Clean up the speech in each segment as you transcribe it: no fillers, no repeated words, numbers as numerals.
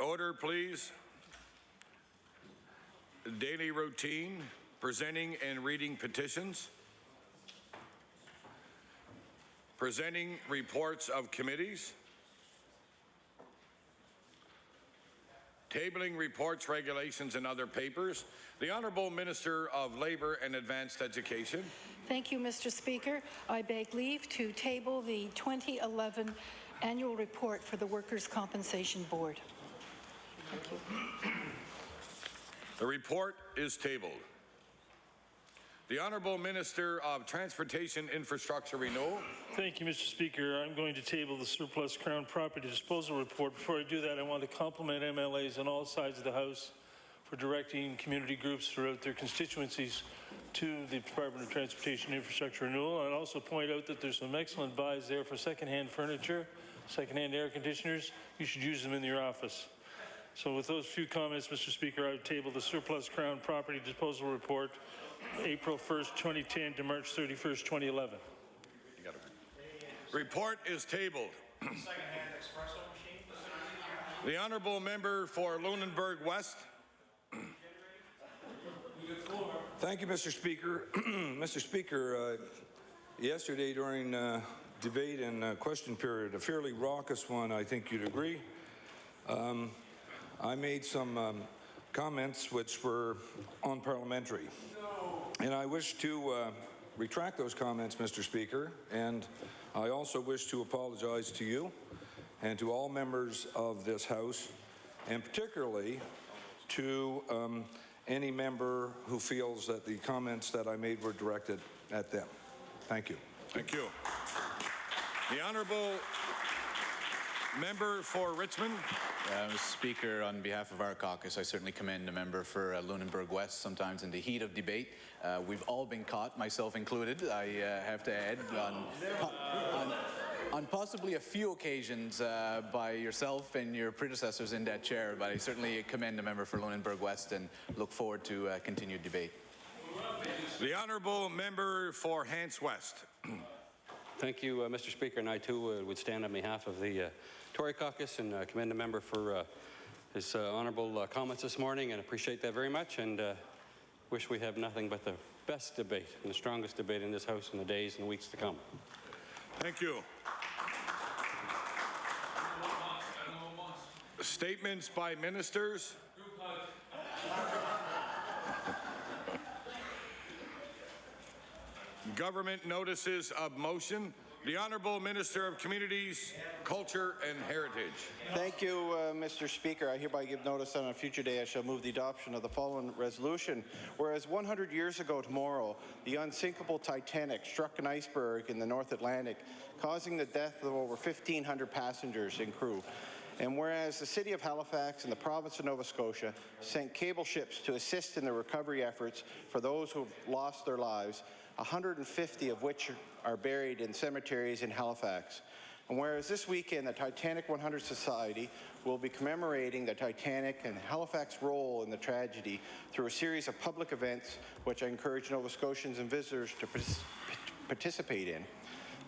Order, please. Daily routine, presenting and reading petitions. Presenting reports of committees. Tabling reports, regulations, and other papers. The Honourable Minister of Labour and Advanced Education. Thank you, Mr. Speaker. I beg leave to table the 2011 annual report for the Workers' Compensation Board. Thank you. The report is tabled. The Honourable Minister of Transportation Infrastructure Renewal. Thank you, Mr. Speaker. I'm going to table the surplus Crown property disposal report. Before I do that, I want to compliment MLAs on all sides of the House for directing community groups throughout their constituencies to the Department of Transportation Infrastructure Renewal. I'd also point out that there's some excellent buys there for second-hand furniture, second-hand air conditioners. You should use them in your office. So with those few comments, Mr. Speaker, I would table the surplus Crown property disposal report April 1st, 2010 to March 31st, 2011. Report is tabled. The Honourable Member for Lunenburg West. Thank you, Mr. Speaker. Mr. Speaker, yesterday during debate and question period, a fairly raucous one, I think you'd agree, I made some comments which were unparliamentary. And I wish to retract those comments, Mr. Speaker, and I also wish to apologize to you and to all members of this House, and particularly to any member who feels that the comments that I made were directed at them. Thank you. Thank you. The Honourable Member for Richmond. Mr. Speaker, on behalf of our caucus, I certainly commend the member for Lunenburg West. Sometimes in the heat of debate, we've all been caught, myself included, I have to add, on possibly a few occasions by yourself and your predecessors in that chair, but I certainly commend the member for Lunenburg West and look forward to continued debate. The Honourable Member for Hants West. Thank you, Mr. Speaker, and I too would stand on behalf of the Tory caucus and commend the member for his honourable comments this morning, and appreciate that very much, and wish we have nothing but the best debate and the strongest debate in this House in the days and weeks to come. Thank you. Statements by ministers. Government notices of motion. The Honourable Minister of Communities, Culture and Heritage. Thank you, Mr. Speaker. I hereby give notice on a future day I shall move the adoption of the following resolution. Whereas 100 years ago tomorrow, the unsinkable Titanic struck an iceberg in the North Atlantic, causing the death of over 1,500 passengers and crew. And whereas the City of Halifax and the Province of Nova Scotia sent cable ships to assist in the recovery efforts for those who have lost their lives, 150 of which are buried in cemeteries in Halifax. And whereas this weekend the Titanic 100 Society will be commemorating the Titanic and Halifax's role in the tragedy through a series of public events which I encourage Nova Scotians and visitors to participate in.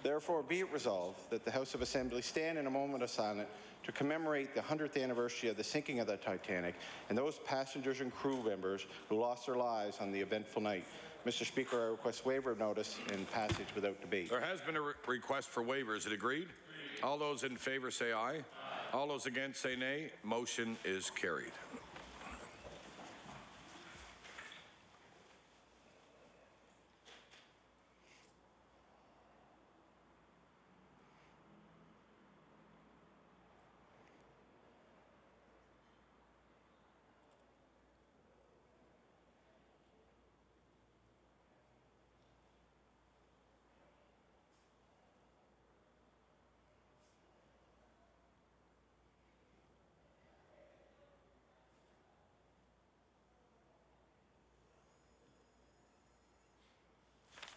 Therefore, be it resolved that the House of Assembly stand in a moment of silence to commemorate the 100th anniversary of the sinking of the Titanic and those passengers and crew members who lost their lives on the eventful night. Mr. Speaker, I request waiver of notice and passage without debate. There has been a request for waiver. Is it agreed? All those in favour say aye. All those against say nay. Motion is carried.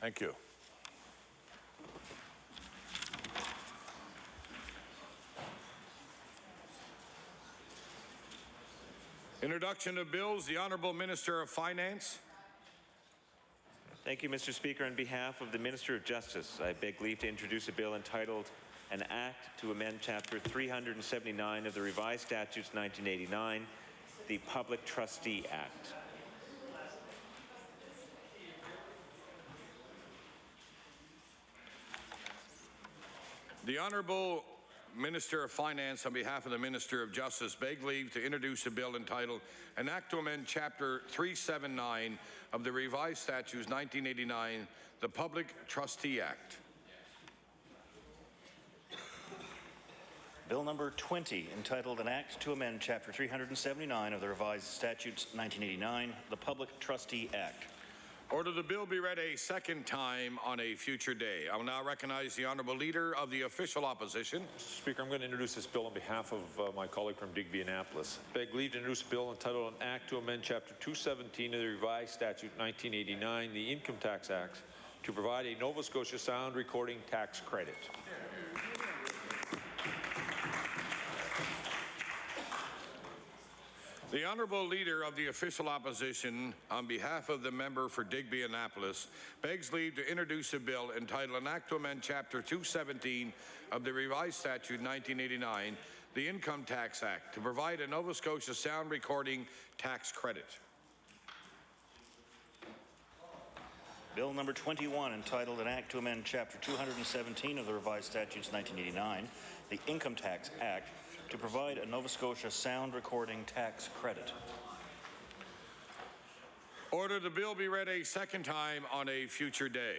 Thank you. Introduction of bills. The Honourable Minister of Finance. Thank you, Mr. Speaker. On behalf of the Minister of Justice, I beg leave to introduce a bill entitled an act to amend Chapter 379 of the Revised Statutes 1989, the Public Trustee Act. The Honourable Minister of Finance, on behalf of the Minister of Justice, beg leave to introduce a bill entitled An Act to Amend Chapter 379 of the Revised Statutes 1989, the Public Trustee Act. Bill number 20, entitled An Act to Amend Chapter 379 of the Revised Statutes 1989, the Public Trustee Act. Order the bill be read a second time on a future day. I will now recognize the Honourable Leader of the Official Opposition. Mr. Speaker, I'm going to introduce this bill on behalf of my colleague from Digby, Annapolis. Beg leave to introduce a bill entitled An Act to Amend Chapter 217 of the Revised Statute 1989, the Income Tax Act, to provide a Nova Scotia sound recording tax credit. The Honourable Leader of the Official Opposition, on behalf of the member for Digby, Annapolis, begs leave to introduce a bill entitled An Act to Amend Chapter 217 of the Revised Statute 1989, the Income Tax Act, to provide a Nova Scotia sound recording tax credit. Bill number 21, entitled An Act to Amend Chapter 217 of the Revised Statutes 1989, the Income Tax Act, to provide a Nova Scotia sound recording tax credit. Order the bill be read a second time on a future day.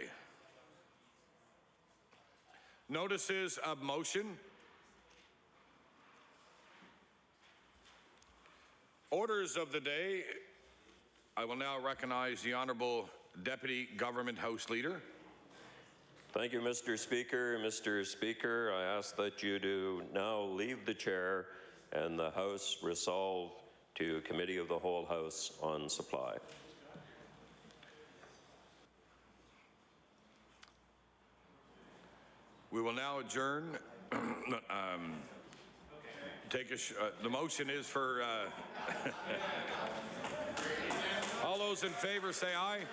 Notices of motion. Orders of the day. I will now recognize the Honourable Deputy Government House Leader. Thank you, Mr. Speaker. Mr. Speaker, I ask that you do now leave the chair and the House resolve to Committee of the Whole House on Supply. We will now adjourn. The motion is for... all those in favour say aye.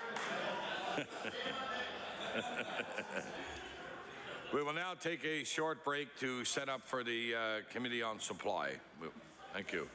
We will now take a short break to set up for the Committee on Supply. Thank you.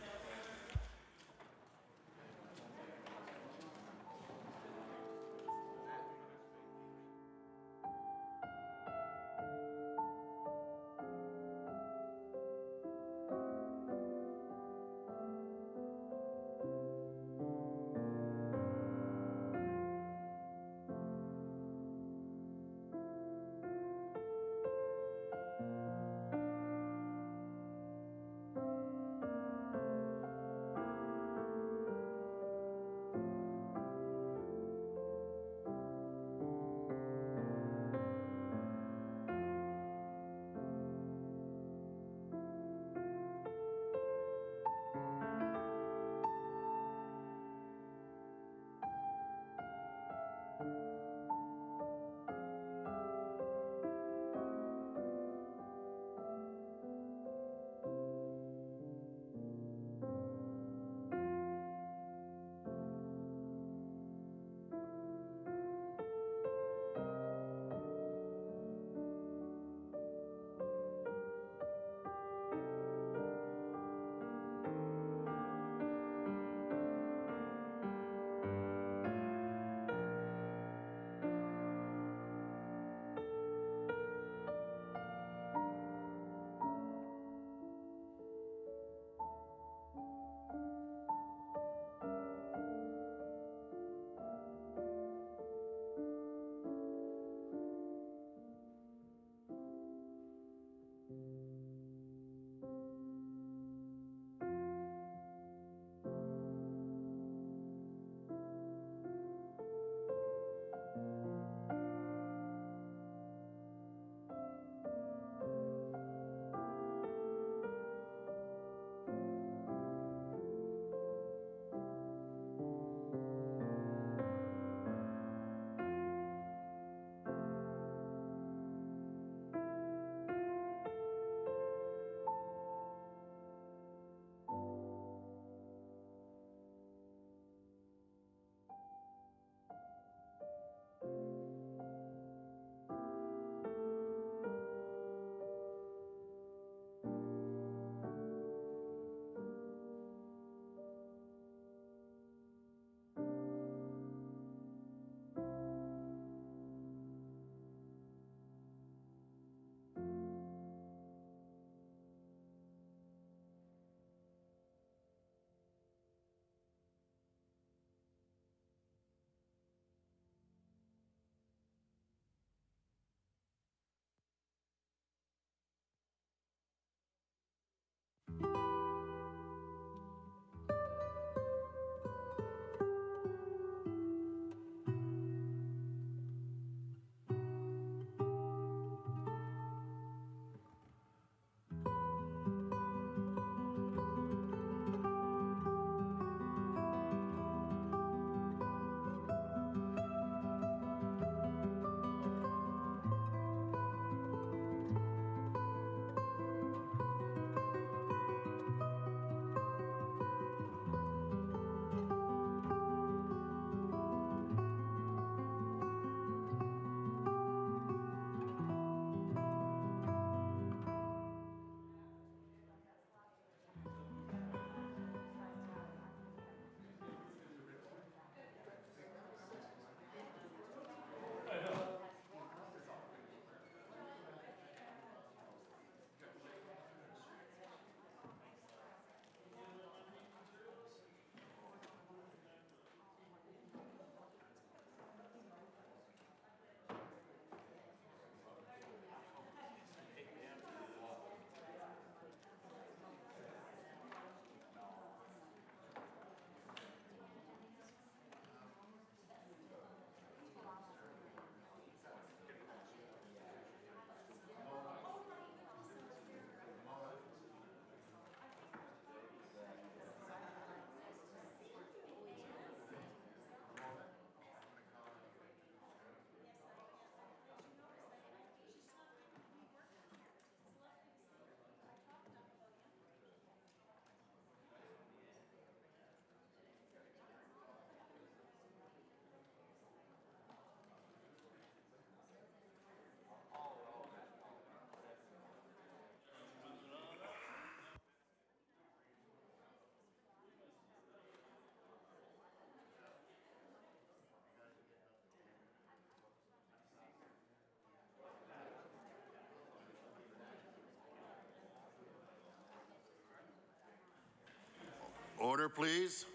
please.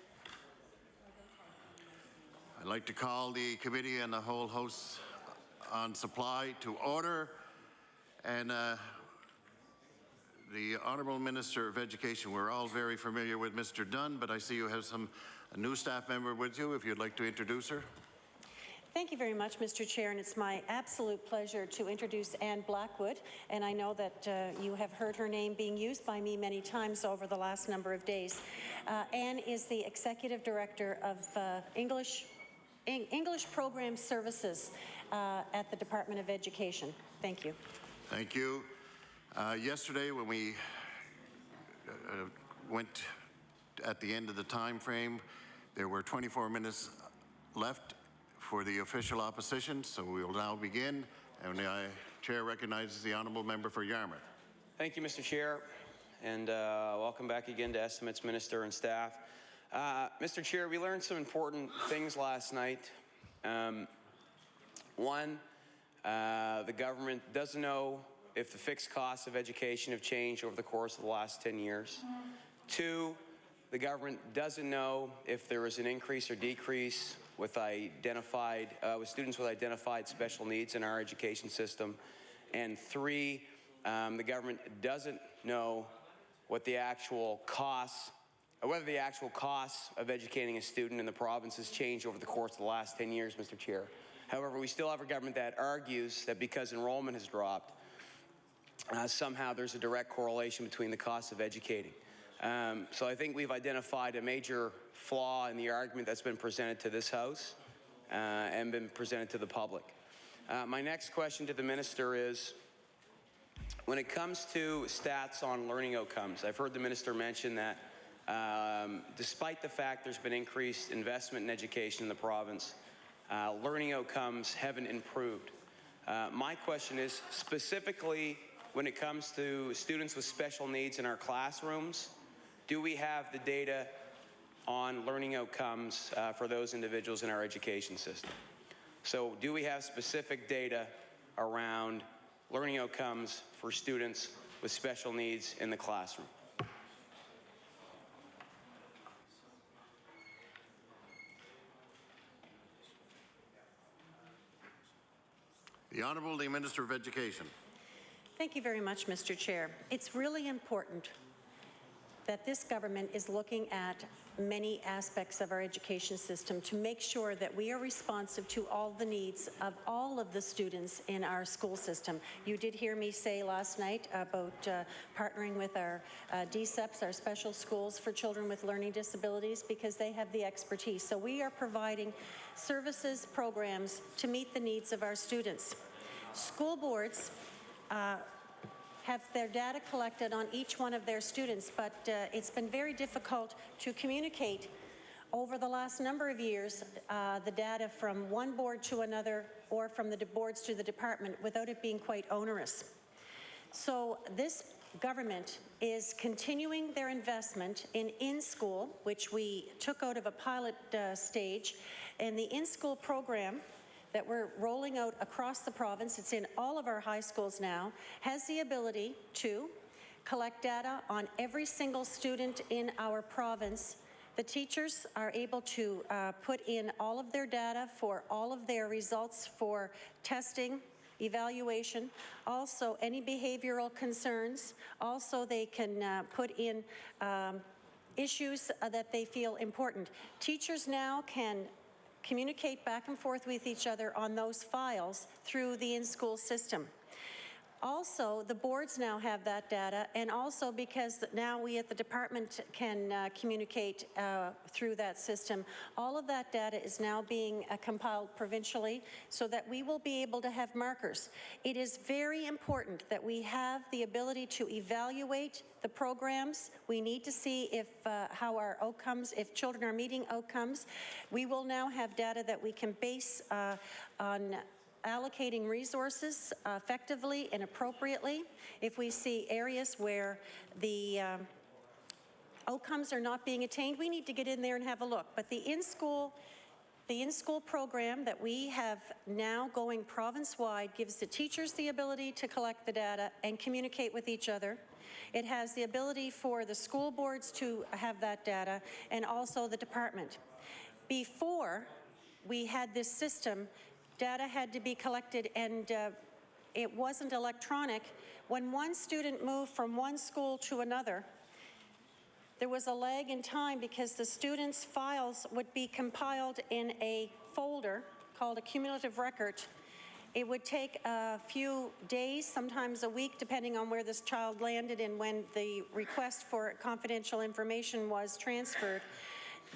I'd like to call the Committee and the whole House on Supply to order. And the Honourable Minister of Education, we're all very familiar with Mr. Dunn, but I see you have a new staff member with you, if you'd like to introduce her. Thank you very much, Mr. Chair, and it's my absolute pleasure to introduce Anne Blackwood, and I know that you have heard her name being used by me many times over the last number of days. Anne is the Executive Director of English Program Services at the Department of Education. Thank you. Thank you. Yesterday, when we went at the end of the time frame, there were 24 minutes left for the official opposition, so we will now begin. And the Chair recognizes the Honourable Member for Yarmouth. Thank you, Mr. Chair, and welcome back again to Estimates Minister and staff. Mr. Chair, we learned some important things last night. One, the government doesn't know if the fixed costs of education have changed over the course of the last 10 years. Two, the government doesn't know if there was an increase or decrease with students with identified special needs in our education system. And three, the government doesn't know what the actual costs, or whether the actual costs of educating a student in the province has changed over the course of the last 10 years, Mr. Chair. However, we still have a government that argues that because enrollment has dropped, somehow there's a direct correlation between the cost of educating. So I think we've identified a major flaw in the argument that's been presented to this House and been presented to the public. My next question to the Minister is, when it comes to stats on learning outcomes, I've heard the Minister mention that despite the fact there's been increased investment in education in the province, learning outcomes haven't improved. My question is, specifically when it comes to students with special needs in our classrooms, do we have the data on learning outcomes for those individuals in our education system? So do we have specific data around learning outcomes for students with special needs in the classroom? The Honourable the Minister of Education. Thank you very much, Mr. Chair. It's really important that this government is looking at many aspects of our education system to make sure that we are responsive to all the needs of all of the students in our school system. You did hear me say last night about partnering with our DSEPs, our special schools for children with learning disabilities, because they have the expertise. So we are providing services, programs to meet the needs of our students. School boards have their data collected on each one of their students, but it's been very difficult to communicate over the last number of years the data from one board to another or from the boards to the department without it being quite onerous. So this government is continuing their investment in in-school, which we took out of a pilot stage, and the in-school program that we're rolling out across the province, it's in all of our high schools now, has the ability to collect data on every single student in our province. The teachers are able to put in all of their data for all of their results for testing, evaluation, also any behavioral concerns. Also, they can put in issues that they feel important. Teachers now can communicate back and forth with each other on those files through the in-school system. Also, the boards now have that data, and also because now we at the department can communicate through that system, all of that data is now being compiled provincially so that we will be able to have markers. It is very important that we have the ability to evaluate the programs. We need to see if how our outcomes, if children are meeting outcomes. We will now have data that we can base on allocating resources effectively and appropriately. If we see areas where the outcomes are not being attained, we need to get in there and have a look. But the in-school program that we have now going province-wide gives the teachers the ability to collect the data and communicate with each other. It has the ability for the school boards to have that data and also the department. Before we had this system, data had to be collected and it wasn't electronic. When one student moved from one school to another, there was a lag in time because the students' files would be compiled in a folder called a cumulative record. It would take a few days, sometimes a week, depending on where this child landed and when the request for confidential information was transferred.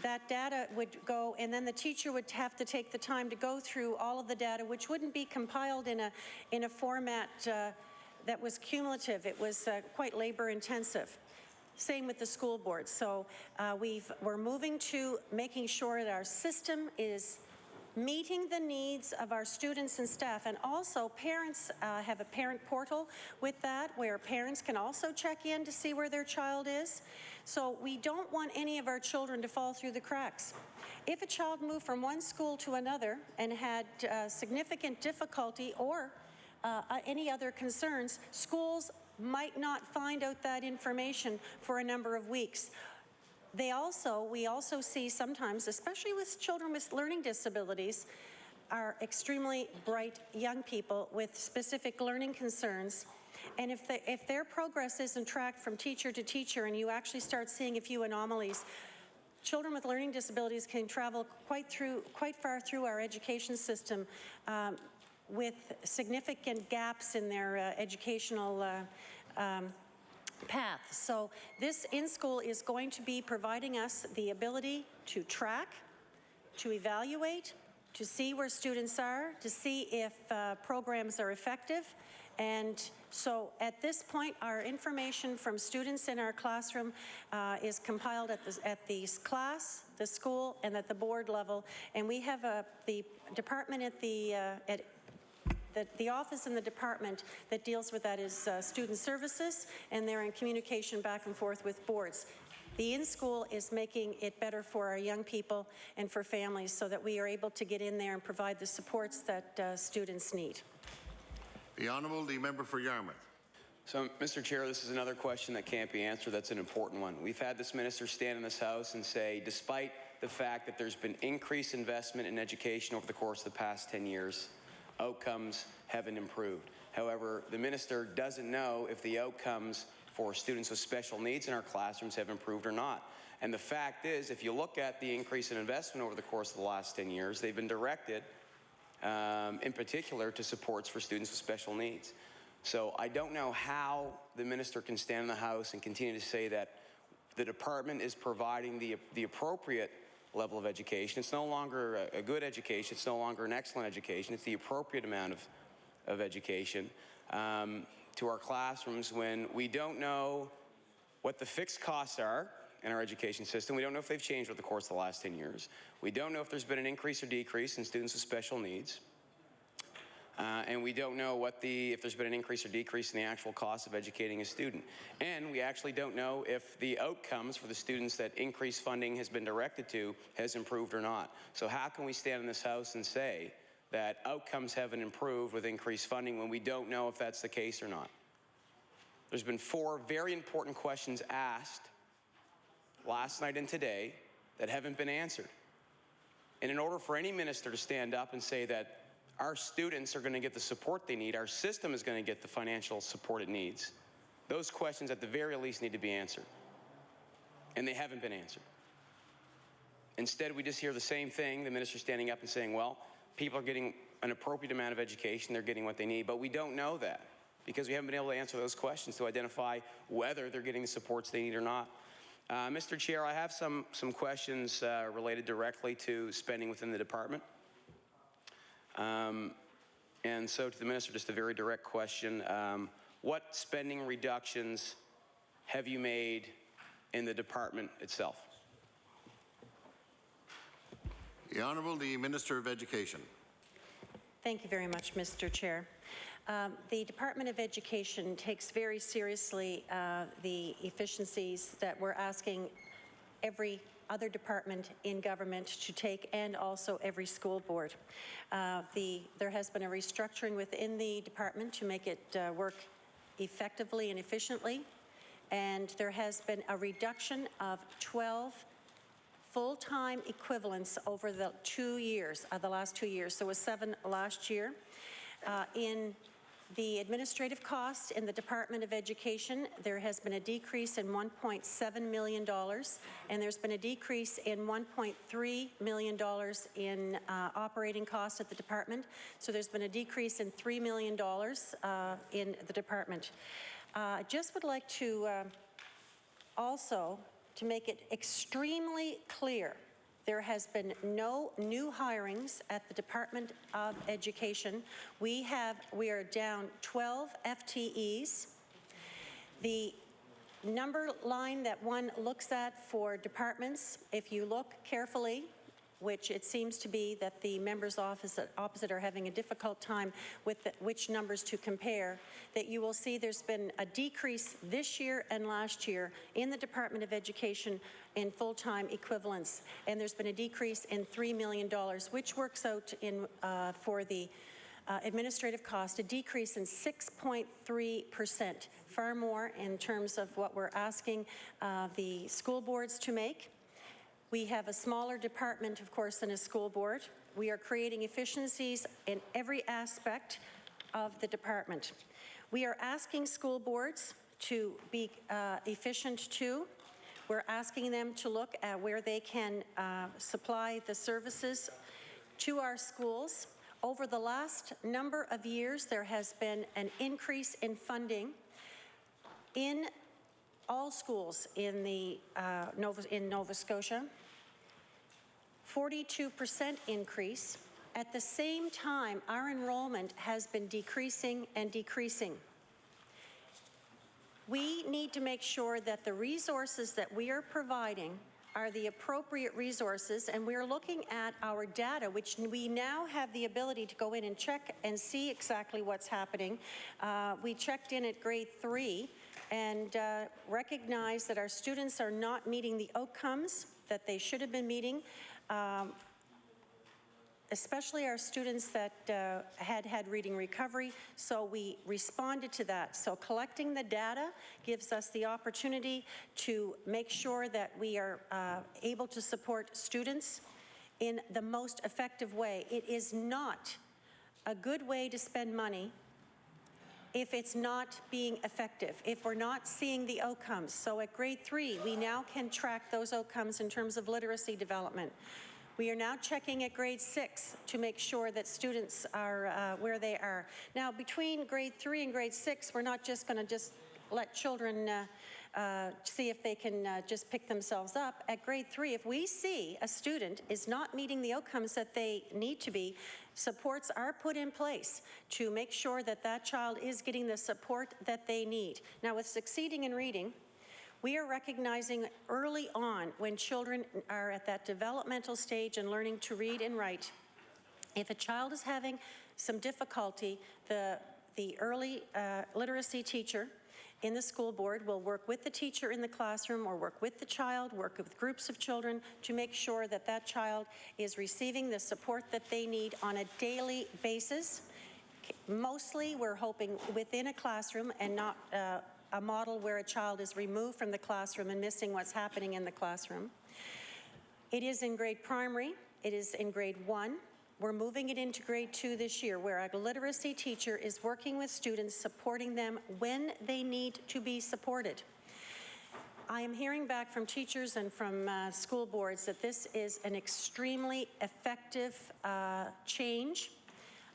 That data would go, and then the teacher would have to take the time to go through all of the data, which wouldn't be compiled in a format that was cumulative. It was quite labor-intensive. Same with the school board. So we're moving to making sure that our system is meeting the needs of our students and staff. And also parents have a parent portal with that where parents can also check in to see where their child is. So we don't want any of our children to fall through the cracks. If a child moved from one school to another and had significant difficulty or any other concerns, schools might not find out that information for a number of weeks. We also see sometimes, especially with children with learning disabilities, are extremely bright young people with specific learning concerns. And if their progress isn't tracked from teacher to teacher and you actually start seeing a few anomalies, children with learning disabilities can travel quite far through our education system with significant gaps in their educational path. So this in-school is going to be providing us the ability to track, to evaluate, to see where students are, to see if programs are effective. And so at this point, our information from students in our classroom is compiled at the class, the school, and at the board level. And we have the department at the office in the department that deals with that is student services, and they're in communication back and forth with boards. The in-school is making it better for our young people and for families so that we are able to get in there and provide the supports that students need. The Honourable, the member for Yarmouth. So, Mr. Chair, this is another question that can't be answered. That's an important one. We've had this minister stand in this House and say, despite the fact that there's been increased investment in education over the course of the past 10 years, outcomes haven't improved. However, the minister doesn't know if the outcomes for students with special needs in our classrooms have improved or not. And the fact is, if you look at the increase in investment over the course of the last 10 years, they've been directed in particular to supports for students with special needs. So I don't know how the minister can stand in the House and continue to say that the department is providing the appropriate level of education. It's no longer a good education. It's no longer an excellent education. It's the appropriate amount of education to our classrooms when we don't know what the fixed costs are in our education system. We don't know if they've changed over the course of the last 10 years. We don't know if there's been an increase or decrease in students with special needs. And we don't know if there's been an increase or decrease in the actual cost of educating a student. And we actually don't know if the outcomes for the students that increased funding has been directed to has improved or not. So how can we stand in this House and say that outcomes haven't improved with increased funding when we don't know if that's the case or not? There's been 4 very important questions asked last night and today that haven't been answered. And in order for any minister to stand up and say that our students are going to get the support they need, our system is going to get the financial support it needs, those questions at the very least need to be answered. And they haven't been answered. Instead, we just hear the same thing, the minister standing up and saying, well, people are getting an appropriate amount of education, they're getting what they need, but we don't know that because we haven't been able to answer those questions to identify whether they're getting the supports they need or not. Mr. Chair, I have some questions related directly to spending within the department. And so to the minister, just a very direct question. What spending reductions have you made in the department itself? The Honourable, the Minister of Education. Thank you very much, Mr. Chair. The Department of Education takes very seriously the efficiencies that we're asking every other department in government to take, and also every school board. There has been a restructuring within the department to make it work effectively and efficiently. and there has been a reduction of 12 full-time equivalents over the 2 years, the last 2 years. So it was 7 last year. In the administrative costs in the Department of Education, there has been a decrease in $1.7 million, and there's been a decrease in $1.3 million in operating costs at the department. So there's been a decrease in $3 million in the department. I just would like to also to make it extremely clear, there has been no new hirings at the Department of Education. We are down 12 FTEs. The number line that one looks at for departments, if you look carefully, which it seems to be that the members opposite are having a difficult time with which numbers to compare, that you will see there's been a decrease this year and last year in the Department of Education in full-time equivalents, and there's been a decrease in $3 million, which works out in for the administrative cost, a decrease in 6.3%, far more in terms of what we're asking the school boards to make. We have a smaller department, of course, than a school board. We are creating efficiencies in every aspect of the department. We are asking school boards to be efficient too. We're asking them to look at where they can supply the services to our schools. Over the last number of years, there has been an increase in funding in all schools in Nova Scotia. 42% increase. At the same time, our enrollment has been decreasing and decreasing. We need to make sure that the resources that we are providing are the appropriate resources, and we're looking at our data, which we now have the ability to go in and check and see exactly what's happening. We checked in at grade 3 and recognize that our students are not meeting the outcomes that they should have been meeting, especially our students that had reading recovery, so we responded to that. So collecting the data gives us the opportunity to make sure that we are able to support students in the most effective way. It is not a good way to spend money if it's not being effective, if we're not seeing the outcomes. So at grade 3, we now can track those outcomes in terms of literacy development. We are now checking at grade 6 to make sure that students are where they are. Now, between grade 3 and grade 6, we're not just going to let children see if they can just pick themselves up. At grade 3, if we see a student is not meeting the outcomes that they need to be, supports are put in place to make sure that that child is getting the support that they need. Now, with succeeding in reading, we are recognizing early on when children are at that developmental stage and learning to read and write. If a child is having some difficulty, the early literacy teacher in the school board will work with the teacher in the classroom or work with the child, work with groups of children to make sure that that child is receiving the support that they need on a daily basis. Mostly, we're hoping within a classroom and not a model where a child is removed from the classroom and missing what's happening in the classroom. It is in grade primary. It is in grade 1. We're moving it into grade 2 this year, where a literacy teacher is working with students, supporting them when they need to be supported. I am hearing back from teachers and from school boards that this is an extremely effective change.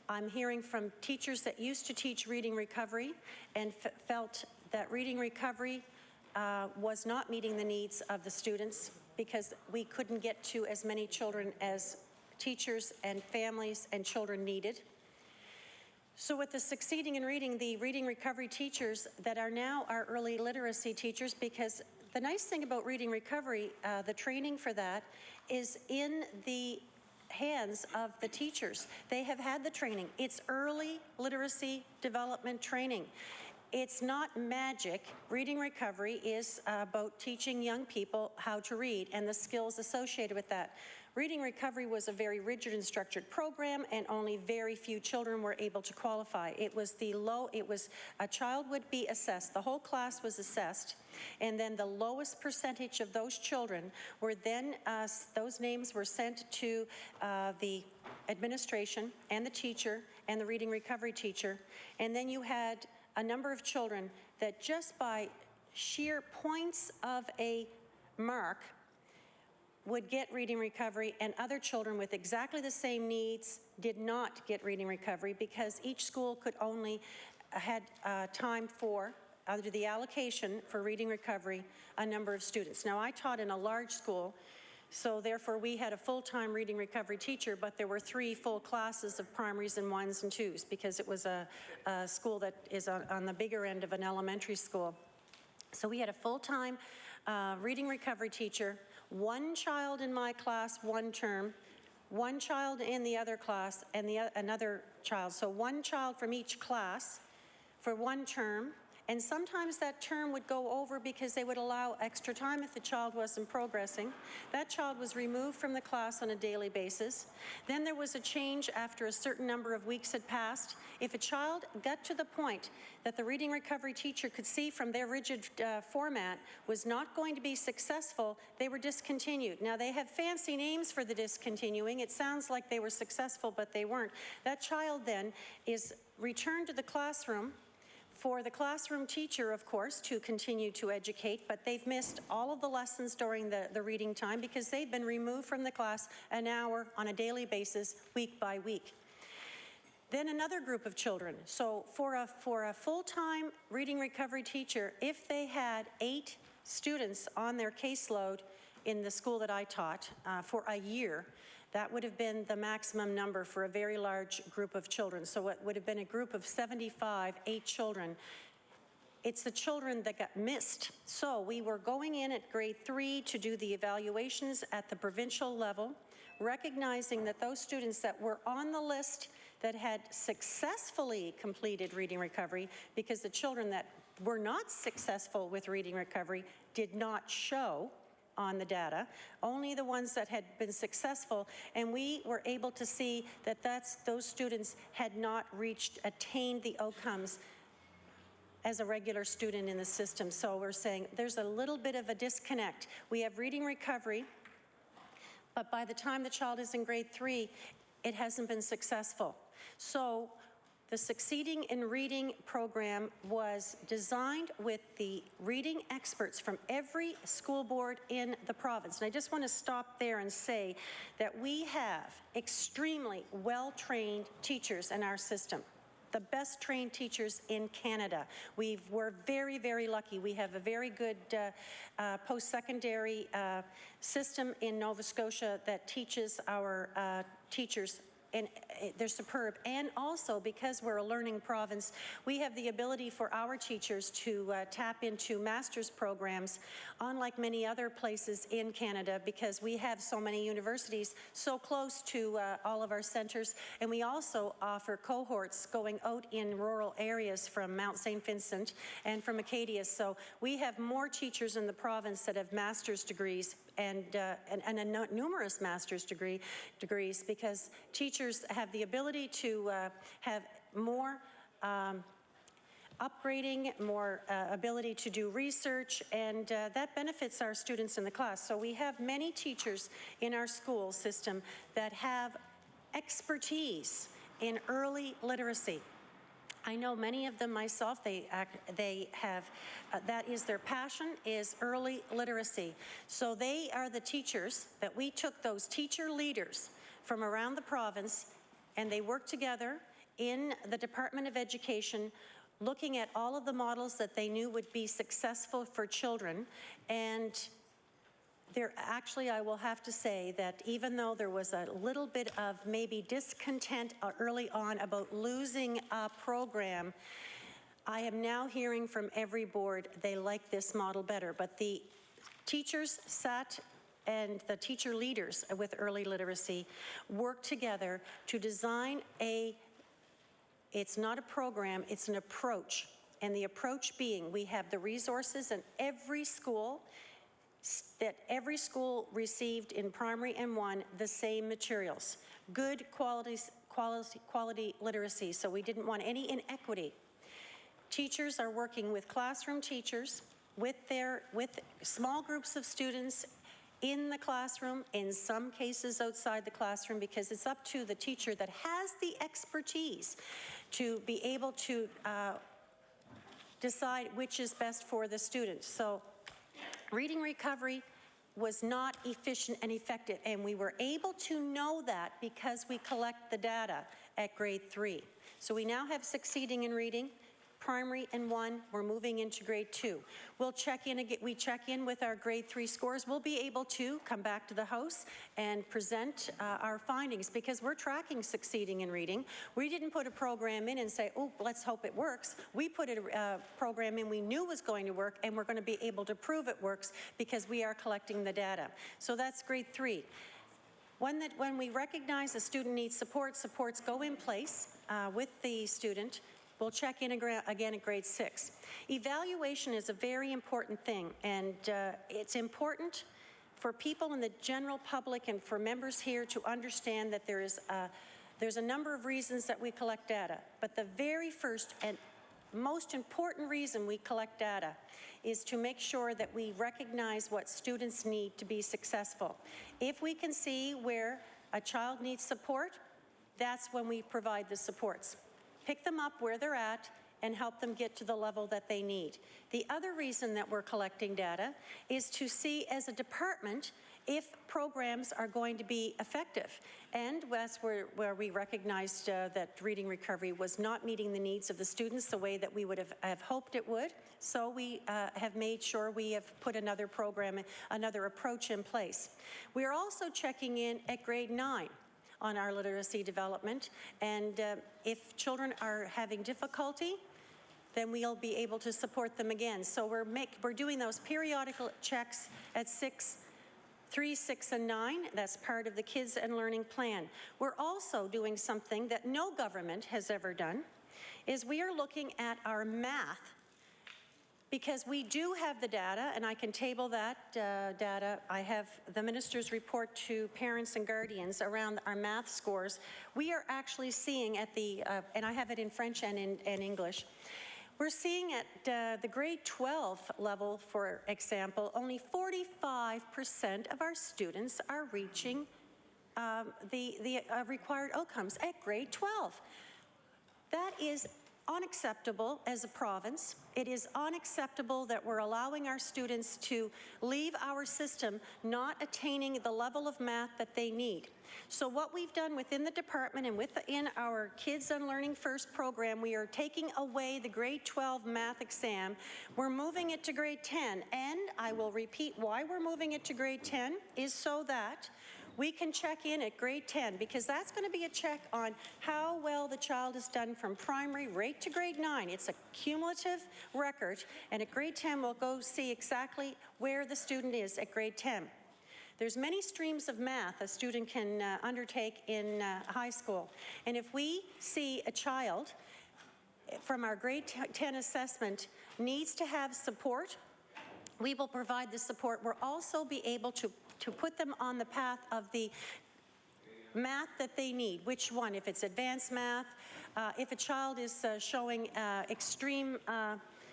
I'm hearing from teachers that used to teach reading recovery and felt that reading recovery was not meeting the needs of the students because we couldn't get to as many children as teachers and families and children needed. So with the succeeding in reading, the reading recovery teachers that are now our early literacy teachers, because the nice thing about reading recovery, the training for that is in the hands of the teachers. They have had the training. It's early literacy development training. It's not magic. Reading recovery is about teaching young people how to read and the skills associated with that. Reading recovery was a very rigid and structured program, and only very few children were able to qualify. It was a child would be assessed, the whole class was assessed, and then the lowest percentage of those children were then, those names were sent to the administration and the teacher and the reading recovery teacher, and then you had a number of children that just by sheer points of a mark would get reading recovery, and other children with exactly the same needs did not get reading recovery because each school could only had time for, under the allocation for reading recovery, a number of students. Now, I taught in a large school, so therefore we had a full-time reading recovery teacher, but there were 3 full classes of primaries and 1s and 2s because it was a school that is on the bigger end of an elementary school. So we had a full-time reading recovery teacher, 1 child in my class, 1 term, 1 child in the other class, and another child. So 1 child from each class for 1 term, and sometimes that term would go over because they would allow extra time if the child wasn't progressing. That child was removed from the class on a daily basis. Then there was a change after a certain number of weeks had passed. If a child got to the point that the reading recovery teacher could see from their rigid format was not going to be successful, they were discontinued. Now, they have fancy names for the discontinuing. It sounds like they were successful, but they weren't. That child then is returned to the classroom for the classroom teacher, of course, to continue to educate, but they've missed all of the lessons during the reading time because they've been removed from the class an hour on a daily basis, week by week. Then another group of children. So for a full-time reading recovery teacher, if they had 8 students on their caseload in the school that I taught for a year, that would have been the maximum number for a very large group of children. So it would have been a group of 75, 8 children. It's the children that got missed. So we were going in at grade 3 to do the evaluations at the provincial level, recognizing that those students that were on the list that had successfully completed reading recovery, because the children that were not successful with reading recovery did not show on the data, only the ones that had been successful, and we were able to see that those students had not attained the outcomes as a regular student in the system. So we're saying there's a little bit of a disconnect. We have reading recovery, but by the time the child is in grade 3, it hasn't been successful. So the Succeeding in Reading program was designed with the reading experts from every school board in the province. And I just want to stop there and say that we have extremely well-trained teachers in our system, the best trained teachers in Canada. We're very, very lucky. We have a very good post-secondary system in Nova Scotia that teaches our teachers, and they're superb. And also, because we're a learning province, we have the ability for our teachers to tap into master's programs, unlike many other places in Canada, because we have so many universities so close to all of our centres. And we also offer cohorts going out in rural areas from Mount St. Vincent and from Acadia. So we have more teachers in the province that have master's degrees and numerous master's degrees, because teachers have the ability to have more upgrading, more ability to do research, and that benefits our students in the class. So we have many teachers in our school system that have expertise in early literacy. I know many of them myself. They have, that is their passion, is early literacy. So they are the teachers that we took, those teacher leaders from around the province, and they worked together in the Department of Education, looking at all of the models that they knew would be successful for children. And actually, I will have to say that even though there was a little bit of maybe discontent early on about losing a program, I am now hearing from every board they like this model better. But the teachers sat, and the teacher leaders with early literacy worked together to design it's not a program, it's an approach. And the approach being, we have the resources in every school that every school received in primary and one the same materials, good quality literacy, so we didn't want any inequity. Teachers are working with classroom teachers, with small groups of students in the classroom, in some cases outside the classroom, because it's up to the teacher that has the expertise to be able to decide which is best for the student. So reading recovery was not efficient and effective, and we were able to know that because we collect the data at grade 3. So we now have succeeding in reading, primary and 1, we're moving into grade 2. We'll check in again, we check in with our grade 3 scores. We'll be able to come back to the House and present our findings, because we're tracking succeeding in reading. We didn't put a program in and say, oh, let's hope it works. We put a program in we knew was going to work, and we're going to be able to prove it works because we are collecting the data. So that's grade 3. When we recognize a student needs support, supports go in place with the student. We'll check in again at grade 6. Evaluation is a very important thing, and it's important for people in the general public and for members here to understand that there's a number of reasons that we collect data, but the very first and most important reason we collect data is to make sure that we recognize what students need to be successful. If we can see where a child needs support, that's when we provide the supports. Pick them up where they're at and help them get to the level that they need. The other reason that we're collecting data is to see as a department if programs are going to be effective. And that's where we recognized that reading recovery was not meeting the needs of the students the way that we would have hoped it would. So we have made sure we have put another program, another approach in place. We are also checking in at grade 9 on our literacy development, and if children are having difficulty, then we'll be able to support them again. So we're doing those periodical checks at 3, 6, and 9. That's part of the Kids and Learning Plan. We're also doing something that no government has ever done, is we are looking at our math, because we do have the data, and I can table that data. I have the minister's report to parents and guardians around our math scores. We are actually seeing at the, and I have it in French and in English, we're seeing at the grade 12 level, for example, only 45% of our students are reaching the required outcomes at grade 12. That is unacceptable as a province. It is unacceptable that we're allowing our students to leave our system not attaining the level of math that they need. So what we've done within the department and within our Kids and Learning First program, we are taking away the grade 12 math exam. We're moving it to grade 10, and I will repeat why we're moving it to grade 10 is so that we can check in at grade 10, because that's going to be a check on how well the child has done from primary right to grade 9. It's a cumulative record, and at grade 10 we'll go see exactly where the student is at grade 10. There's many streams of math a student can undertake in high school, and if we see a child from our grade 10 assessment needs to have support, we will provide the support. We'll also be able to put them on the path of the math that they need. Which one? If it's advanced math, if a child is showing extreme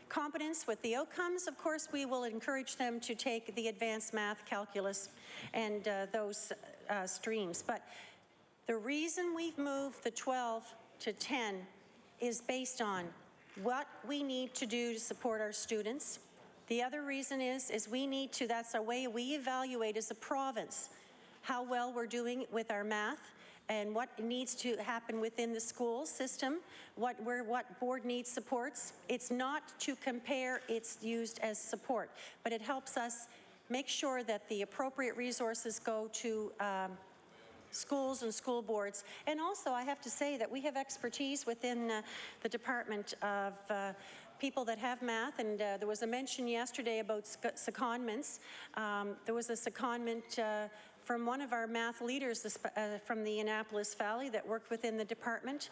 competence with the outcomes, of course, we will encourage them to take the advanced math, calculus, and those streams. But the reason we've moved the 12 to 10 is based on what we need to do to support our students. The other reason is we need to, that's a way we evaluate as a province how well we're doing with our math and what needs to happen within the school system, what board needs supports. It's not to compare, it's used as support, but it helps us make sure that the appropriate resources go to schools and school boards. And also, I have to say that we have expertise within the Department of people that have math, and there was a mention yesterday about secondments. There was a secondment from one of our math leaders from the Annapolis Valley that worked within the department.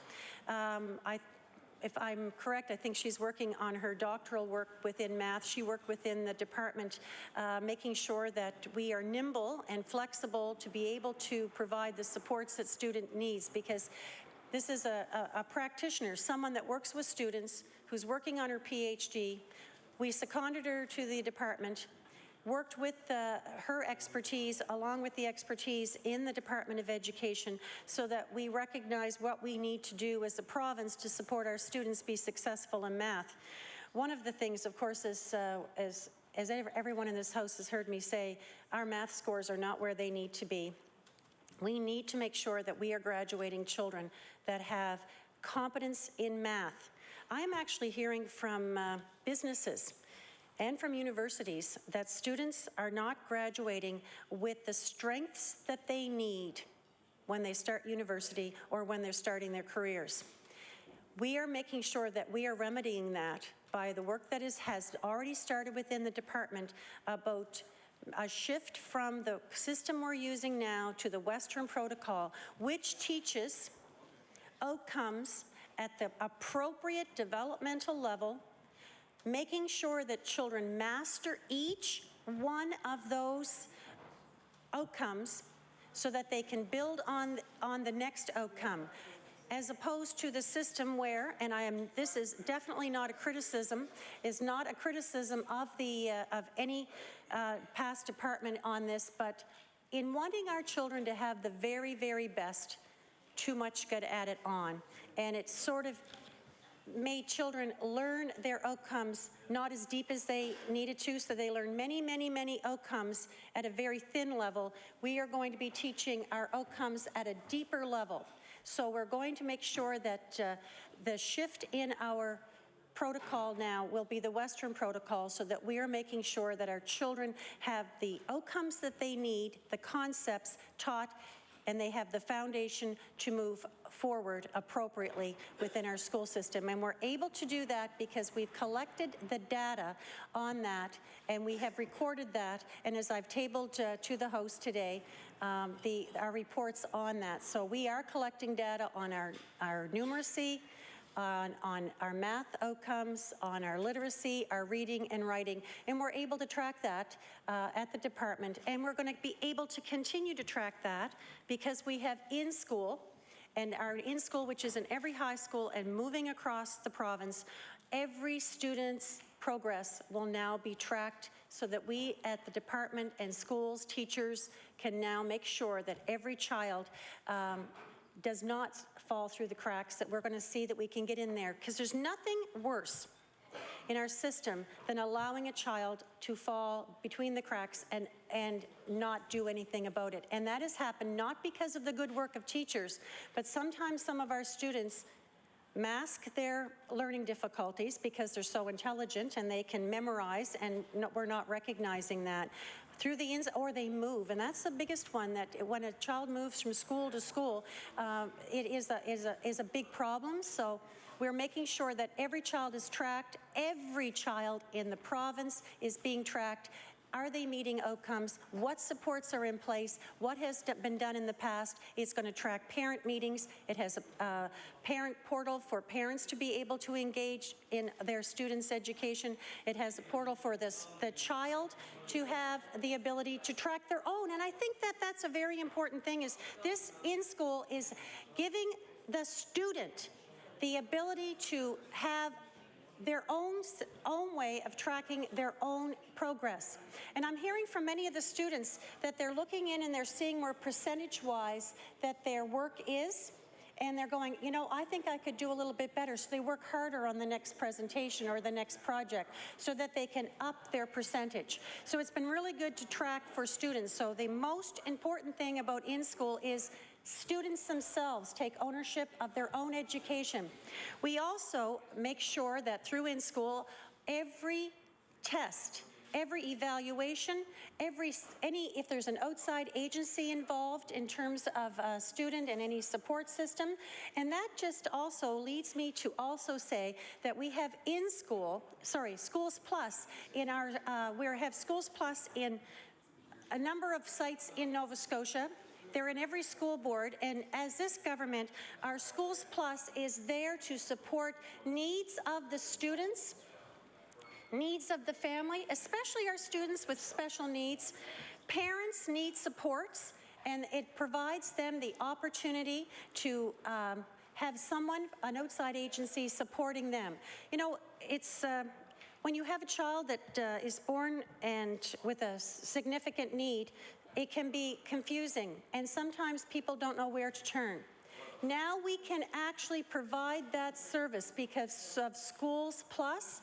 if I'm correct, I think she's working on her doctoral work within math. She worked within the department, making sure that we are nimble and flexible to be able to provide the supports that student needs, because this is a practitioner, someone that works with students, who's working on her PhD. We seconded her to the department, worked with her expertise along with the expertise in the Department of Education so that we recognize what we need to do as a province to support our students be successful in math. One of the things, of course, is, as everyone in this House has heard me say, our math scores are not where they need to be. We need to make sure that we are graduating children that have competence in math. I'm actually hearing from businesses and from universities that students are not graduating with the strengths that they need when they start university or when they're starting their careers. We are making sure that we are remedying that by the work that has already started within the department about a shift from the system we're using now to the Western protocol, which teaches outcomes at the appropriate developmental level, making sure that children master each one of those outcomes so that they can build on the next outcome, as opposed to the system where, and this is definitely not a criticism, is not a criticism of any past department on this, but in wanting our children to have the very, very best, too much got added on. And it sort of made children learn their outcomes not as deep as they needed to, so they learn many, many, many outcomes at a very thin level. We are going to be teaching our outcomes at a deeper level. So we're going to make sure that the shift in our protocol now will be the Western protocol, so that we are making sure that our children have the outcomes that they need, the concepts taught, and they have the foundation to move forward appropriately within our school system. And we're able to do that because we've collected the data on that, and we have recorded that, and as I've tabled to the House today, our reports on that. So we are collecting data on our numeracy, on our math outcomes, on our literacy, our reading and writing, and we're able to track that at the department, and we're going to be able to continue to track that because we have in-school, and our in-school, which is in every high school and moving across the province, every student's progress will now be tracked so that we at the department and schools, teachers, can now make sure that every child does not fall through the cracks, that we're going to see that we can get in there, because there's nothing worse in our system than allowing a child to fall between the cracks and not do anything about it. And that has happened not because of the good work of teachers, but sometimes some of our students mask their learning difficulties because they're so intelligent and they can memorize, and we're not recognizing that. Through the or they move, and that's the biggest one, that when a child moves from school to school, it is a big problem. So we're making sure that every child is tracked. Every child in the province is being tracked. Are they meeting outcomes? What supports are in place? What has been done in the past? It's going to track parent meetings. It has a parent portal for parents to be able to engage in their students' education. It has a portal for the child to have the ability to track their own. And I think that that's a very important thing, is this in-school is giving the student the ability to have their own way of tracking their own progress. And I'm hearing from many of the students that they're looking in and they're seeing where percentage-wise that their work is, and they're going, you know, I think I could do a little bit better. So they work harder on the next presentation or the next project so that they can up their percentage. So it's been really good to track for students. So the most important thing about in-school is students themselves take ownership of their own education. We also make sure that through in-school, every test, every evaluation, if there's an outside agency involved in terms of a student and any support system, and that just also leads me to also say that we have Schools Plus in we have Schools Plus in a number of sites in Nova Scotia. They're in every school board, and as this government, our Schools Plus is there to support needs of the students, needs of the family, especially our students with special needs. Parents need supports, and it provides them the opportunity to have someone, an outside agency, supporting them. You know, it's when you have a child that is born and with a significant need, it can be confusing, and sometimes people don't know where to turn. Now we can actually provide that service because of Schools Plus,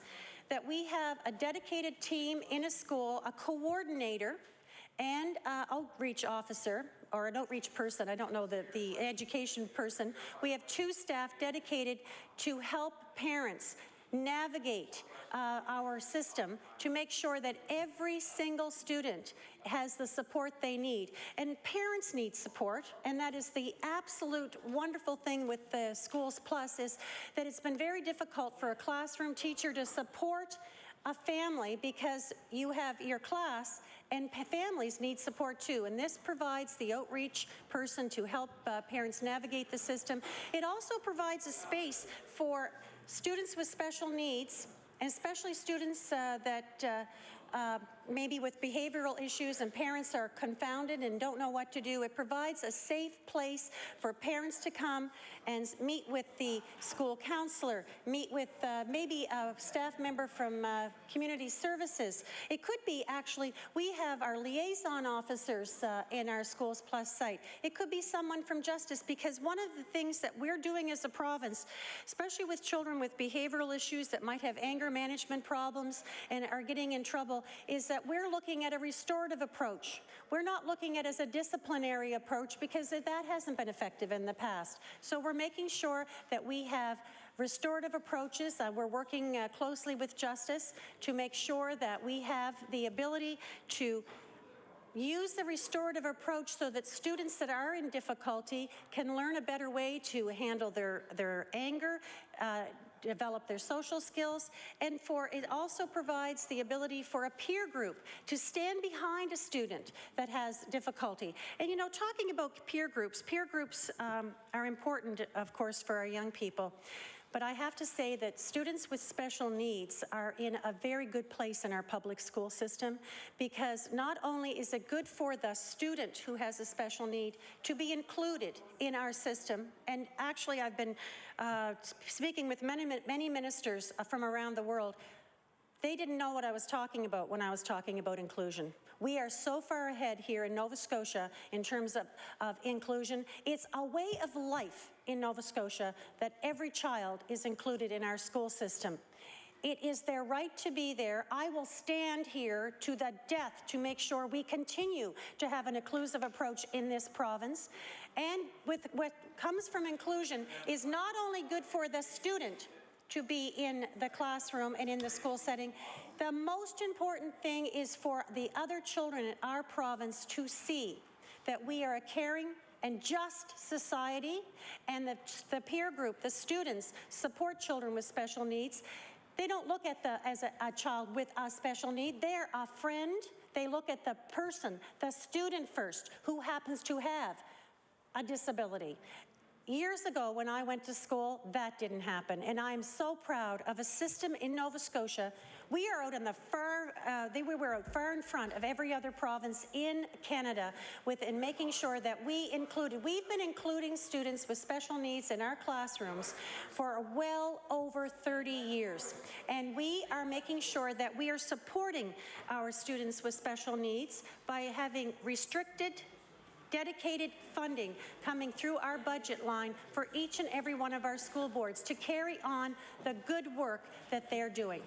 that we have a dedicated team in a school, a coordinator, and an outreach officer, or an outreach person, I don't know, the education person. We have 2 staff dedicated to help parents navigate our system to make sure that every single student has the support they need. And parents need support, and that is the absolute wonderful thing with the Schools Plus, is that it's been very difficult for a classroom teacher to support a family because you have your class and families need support too, and this provides the outreach person to help parents navigate the system. It also provides a space for students with special needs, and especially students that maybe with behavioral issues and parents are confounded and don't know what to do. It provides a safe place for parents to come and meet with the school counselor, meet with maybe a staff member from community services. It could be actually, we have our liaison officers in our Schools Plus site. It could be someone from Justice, because one of the things that we're doing as a province, especially with children with behavioral issues that might have anger management problems and are getting in trouble, is that we're looking at a restorative approach. We're not looking at it as a disciplinary approach, because that hasn't been effective in the past. So we're making sure that we have restorative approaches. We're working closely with Justice to make sure that we have the ability to use the restorative approach so that students that are in difficulty can learn a better way to handle their anger, develop their social skills, and it also provides the ability for a peer group to stand behind a student that has difficulty. And you know, talking about peer groups are important, of course, for our young people. But I have to say that students with special needs are in a very good place in our public school system, because not only is it good for the student who has a special need to be included in our system, and actually I've been speaking with many ministers from around the world. They didn't know what I was talking about when I was talking about inclusion. We are so far ahead here in Nova Scotia in terms of inclusion. It's a way of life in Nova Scotia that every child is included in our school system. It is their right to be there. I will stand here to the death to make sure we continue to have an inclusive approach in this province. And with what comes from inclusion is not only good for the student to be in the classroom and in the school setting, the most important thing is for the other children in our province to see that we are a caring and just society, and the peer group, the students, support children with special needs. They don't look at as a child with a special need. They're a friend. They look at the person, the student first, who happens to have a disability. Years ago, when I went to school, that didn't happen, and I'm so proud of a system in Nova Scotia. We are out in the we were out far in front of every other province in Canada in making sure that we've been including students with special needs in our classrooms for well over 30 years, and we are making sure that we are supporting our students with special needs by having dedicated funding coming through our budget line for each and every one of our school boards to carry on the good work that they're doing.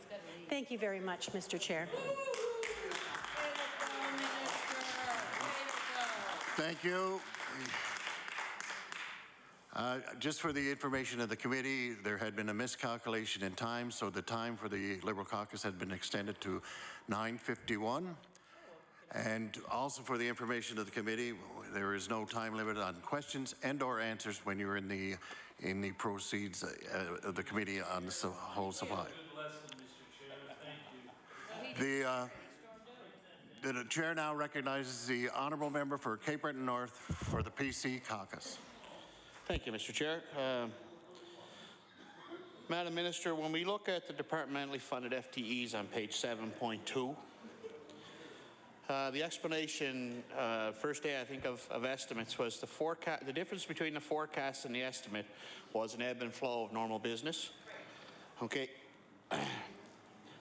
Thank you very much, Mr. Chair. Thank you. Just for the information of the committee, there had been a miscalculation in time, so the time for the Liberal caucus had been extended to 9:51. And also for the information of the committee, there is no time limit on questions and/or answers when you're in the proceeds of the committee on the whole supply. the chair now recognizes the honourable member for Cape Breton North for the PC caucus. Thank you, Mr. Chair. Madam Minister, when we look at the departmentally funded FTEs on page 7.2, the explanation, first day I think of estimates, was the difference between the forecast and the estimate was an ebb and flow of normal business. Okay.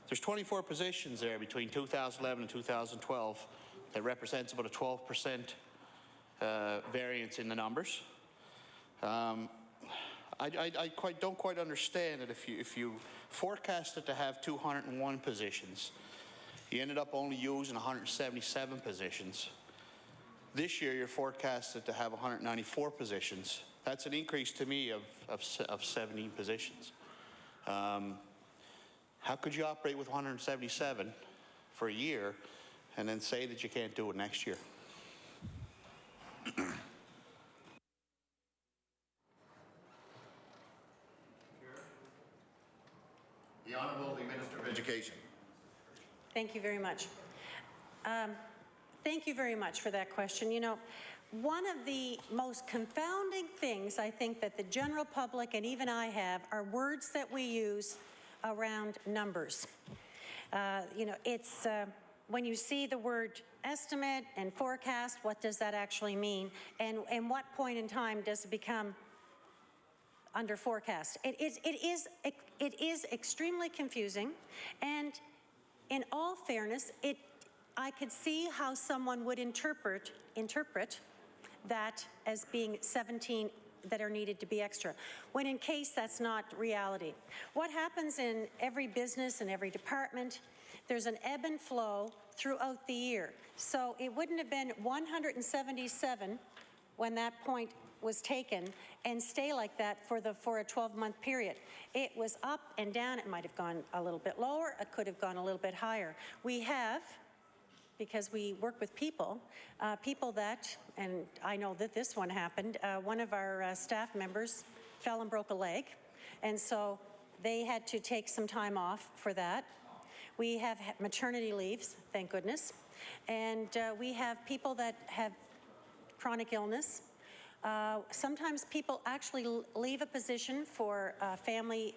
There's 24 positions there between 2011 and 2012 that represents about a 12% variance in the numbers. I don't quite understand that if you forecasted to have 201 positions, you ended up only using 177 positions. This year, you're forecasted to have 194 positions. That's an increase to me of 17 positions. How could you operate with 177 for a year and then say that you can't do it next year? The Honourable Minister of Education. Thank you very much. Thank you very much for that question. You know, one of the most confounding things I think that the general public and even I have are words that we use around numbers. You know, it's when you see the word estimate and forecast, what does that actually mean? And what point in time does it become under forecast? It is extremely confusing, and in all fairness, I could see how someone would interpret that as being 17 that are needed to be extra, when in case that's not reality. What happens in every business and every department, there's an ebb and flow throughout the year. So it wouldn't have been 177 when that point was taken and stay like that for a 12-month period. It was up and down. It might have gone a little bit lower. It could have gone a little bit higher. We have, because we work with people, people that, and I know that this one happened, one of our staff members fell and broke a leg, and so they had to take some time off for that. We have maternity leaves, thank goodness, and we have people that have chronic illness. Sometimes people actually leave a position for family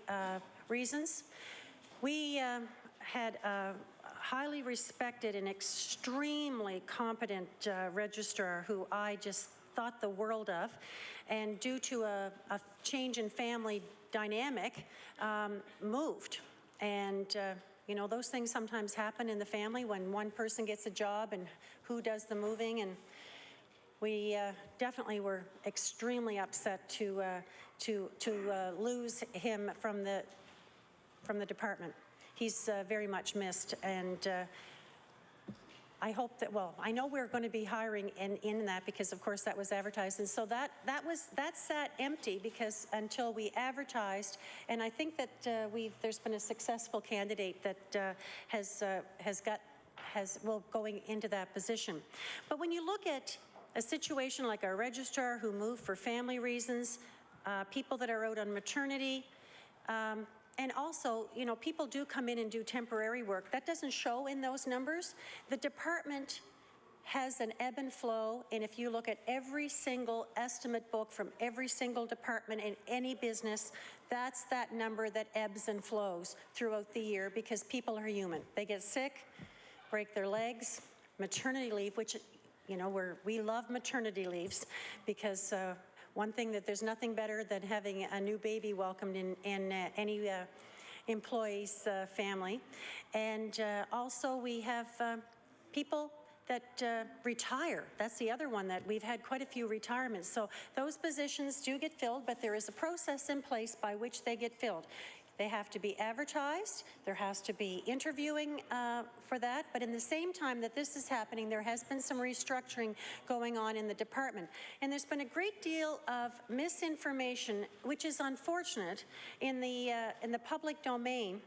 reasons. We had a highly respected and extremely competent registrar who I just thought the world of, and due to a change in family dynamic, moved. And you know, those things sometimes happen in the family when one person gets a job and who does the moving, and we definitely were extremely upset to lose him from the department. He's very much missed, and I hope that, well, I know we're going to be hiring in that, because of course that was advertised, and so that sat empty because until we advertised, and I think that there's been a successful candidate that will going into that position. But when you look at a situation like our registrar who moved for family reasons, people that are out on maternity, and also, you know, people do come in and do temporary work. That doesn't show in those numbers. The department has an ebb and flow, and if you look at every single estimate book from every single department in any business, that's that number that ebbs and flows throughout the year, because people are human. They get sick, break their legs, maternity leave, which, you know, we love maternity leaves, because one thing that there's nothing better than having a new baby welcomed in any employee's family. And also we have people that retire. That's the other one that we've had quite a few retirements. So those positions do get filled, but there is a process in place by which they get filled. They have to be advertised. There has to be interviewing for that. But in the same time that this is happening, there has been some restructuring going on in the department. And there's been a great deal of misinformation, which is unfortunate, in the public domain,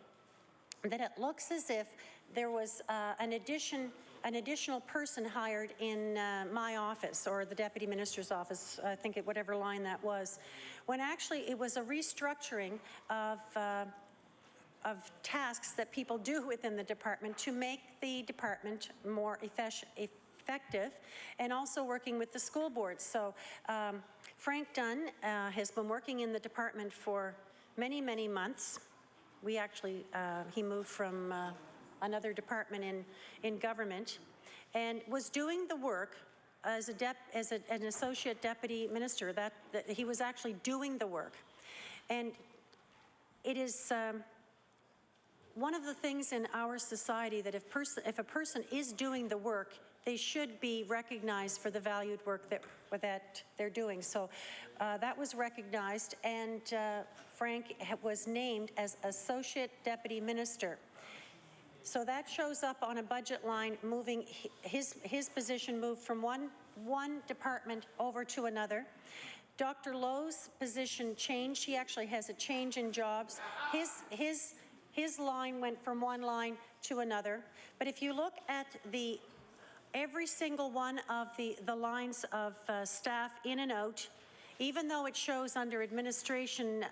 that it looks as if there was an additional person hired in my office or the Deputy Minister's office, I think whatever line that was, when actually it was a restructuring of tasks that people do within the department to make the department more effective, and also working with the school boards. So Frank Dunn has been working in the department for many, many months. We actually, he moved from another department in government and was doing the work as an associate deputy minister. That he was actually doing the work. And it is one of the things in our society that if a person is doing the work, they should be recognized for the valued work that they're doing. So that was recognized, and Frank was named as Associate Deputy Minister. So that shows up on a budget line, moving his position moved from one department over to another. Dr. Lowe's position changed. He actually has a change in jobs. His line went from one line to another. But if you look at every single one of the lines of staff in and out, even though it shows under administration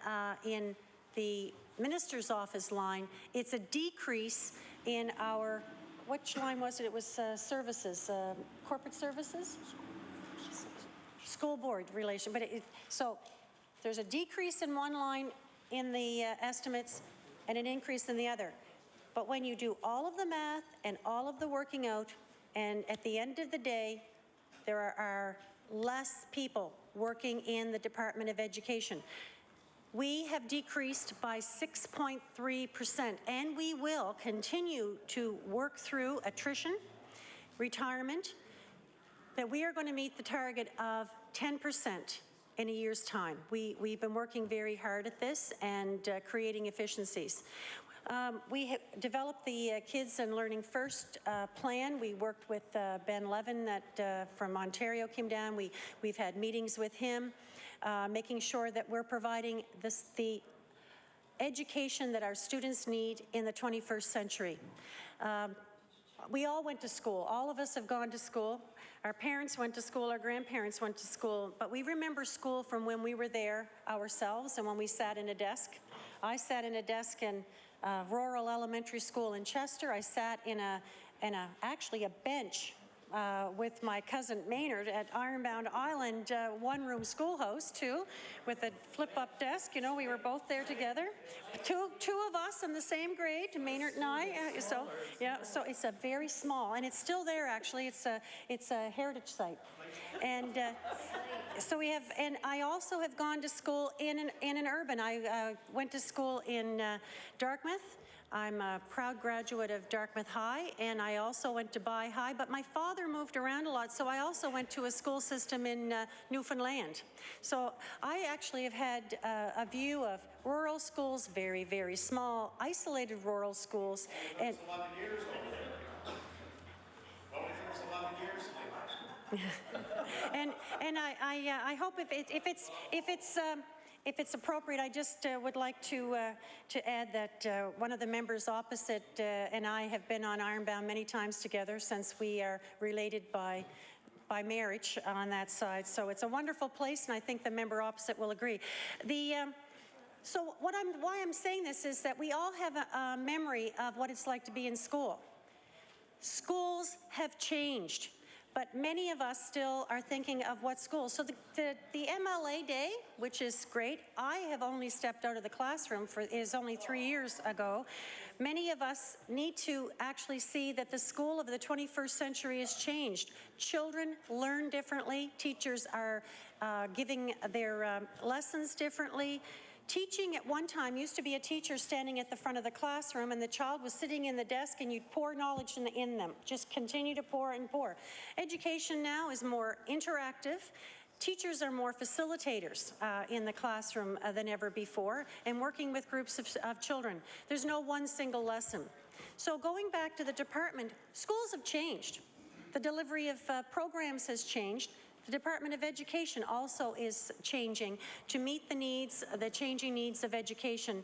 in the minister's office line, it's a decrease in our, which line was it? It was services, corporate services? School board relation. But so there's a decrease in one line in the estimates and an increase in the other. But when you do all of the math and all of the working out, and at the end of the day, there are less people working in the Department of Education. We have decreased by 6.3%, and we will continue to work through attrition, retirement, that we are going to meet the target of 10% in a year's time. We've been working very hard at this and creating efficiencies. We have developed the Kids and Learning First plan. We worked with Ben Levin that from Ontario came down. We've had meetings with him, making sure that we're providing the education that our students need in the 21st century. We all went to school. All of us have gone to school. Our parents went to school, our grandparents went to school, but we remember school from when we were there ourselves and when we sat in a desk. I sat in a desk in rural elementary school in Chester. I sat in actually a bench with my cousin Maynard at Ironbound Island, one-room schoolhouse too, with a flip-up desk. You know, we were both there together. Two of us in the same grade, Maynard and I. So yeah, so it's a very small, and it's still there actually. It's a heritage site, and so we have. And I also have gone to school in an urban. I went to school in Dartmouth. I'm a proud graduate of Dartmouth High, and I also went to Bay High, but my father moved around a lot, so I also went to a school system in Newfoundland. So I actually have had a view of rural schools, very, very small, isolated rural schools. And and I hope if it's appropriate, I just would like to add that one of the members opposite and I have been on Ironbound many times together since we are related by marriage on that side. So it's a wonderful place, and I think the member opposite will agree. So why I'm saying this is that we all have a memory of what it's like to be in school. Schools have changed, but many of us still are thinking of what school. So the MLA day, which is great, I have only stepped out of the classroom is only 3 years ago. Many of us need to actually see that the school of the 21st century has changed. Children learn differently. Teachers are giving their lessons differently. Teaching at one time used to be a teacher standing at the front of the classroom and the child was sitting in the desk and you'd pour knowledge in them. Just continue to pour and pour. Education now is more interactive. Teachers are more facilitators in the classroom than ever before and working with groups of children. There's no one single lesson. So going back to the department, schools have changed. The delivery of programs has changed. The Department of Education also is changing to meet the needs, the changing needs of education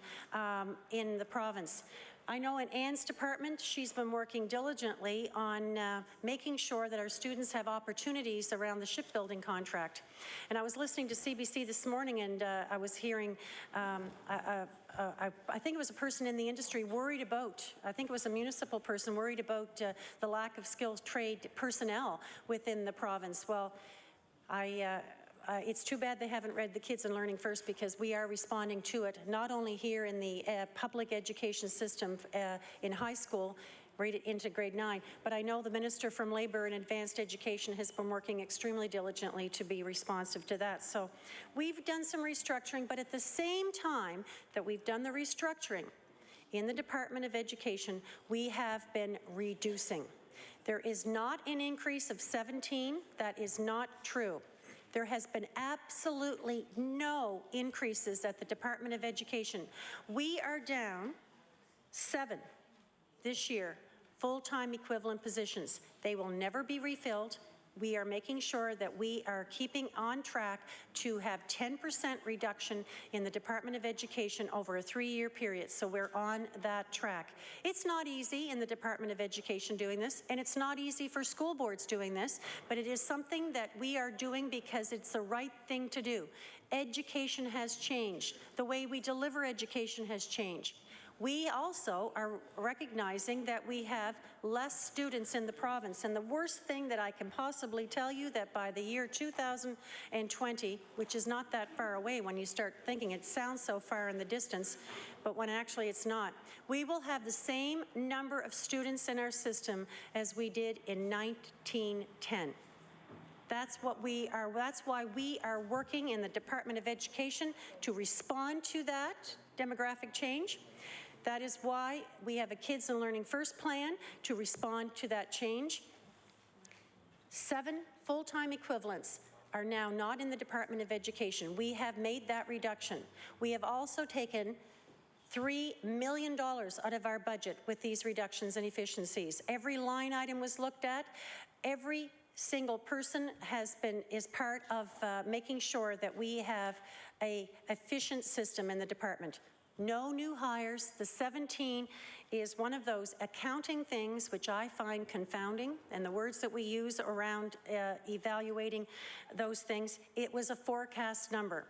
in the province. I know in Anne's department, she's been working diligently on making sure that our students have opportunities around the shipbuilding contract. And I was listening to CBC this morning and I was hearing a I think it was a person in the industry worried about, I think it was a municipal person worried about the lack of skilled trade personnel within the province. Well, it's too bad they haven't read the Kids and Learning First, because we are responding to it, not only here in the public education system in high school, right into grade 9, but I know the Minister from Labour and Advanced Education has been working extremely diligently to be responsive to that. So we've done some restructuring, but at the same time that we've done the restructuring in the Department of Education, we have been reducing. There is not an increase of 17. That is not true. There has been absolutely no increases at the Department of Education. We are down 7 this year, full-time equivalent positions. They will never be refilled. We are making sure that we are keeping on track to have 10% reduction in the Department of Education over a 3-year period, so we're on that track. It's not easy in the Department of Education doing this, and it's not easy for school boards doing this, but it is something that we are doing because it's the right thing to do. Education has changed. The way we deliver education has changed. We also are recognizing that we have less students in the province, and the worst thing that I can possibly tell you, that by the year 2020, which is not that far away when you start thinking, it sounds so far in the distance, but when actually it's not, we will have the same number of students in our system as we did in 1910. That's why we are working in the Department of Education to respond to that demographic change. That is why we have a Kids and Learning First plan to respond to that change. 7 full-time equivalents are now not in the Department of Education. We have made that reduction. We have also taken $3 million out of our budget with these reductions and efficiencies. Every line item was looked at. Every single person is part of making sure that we have an efficient system in the department. No new hires. The 17 is one of those accounting things which I find confounding, and the words that we use around evaluating those things. It was a forecast number,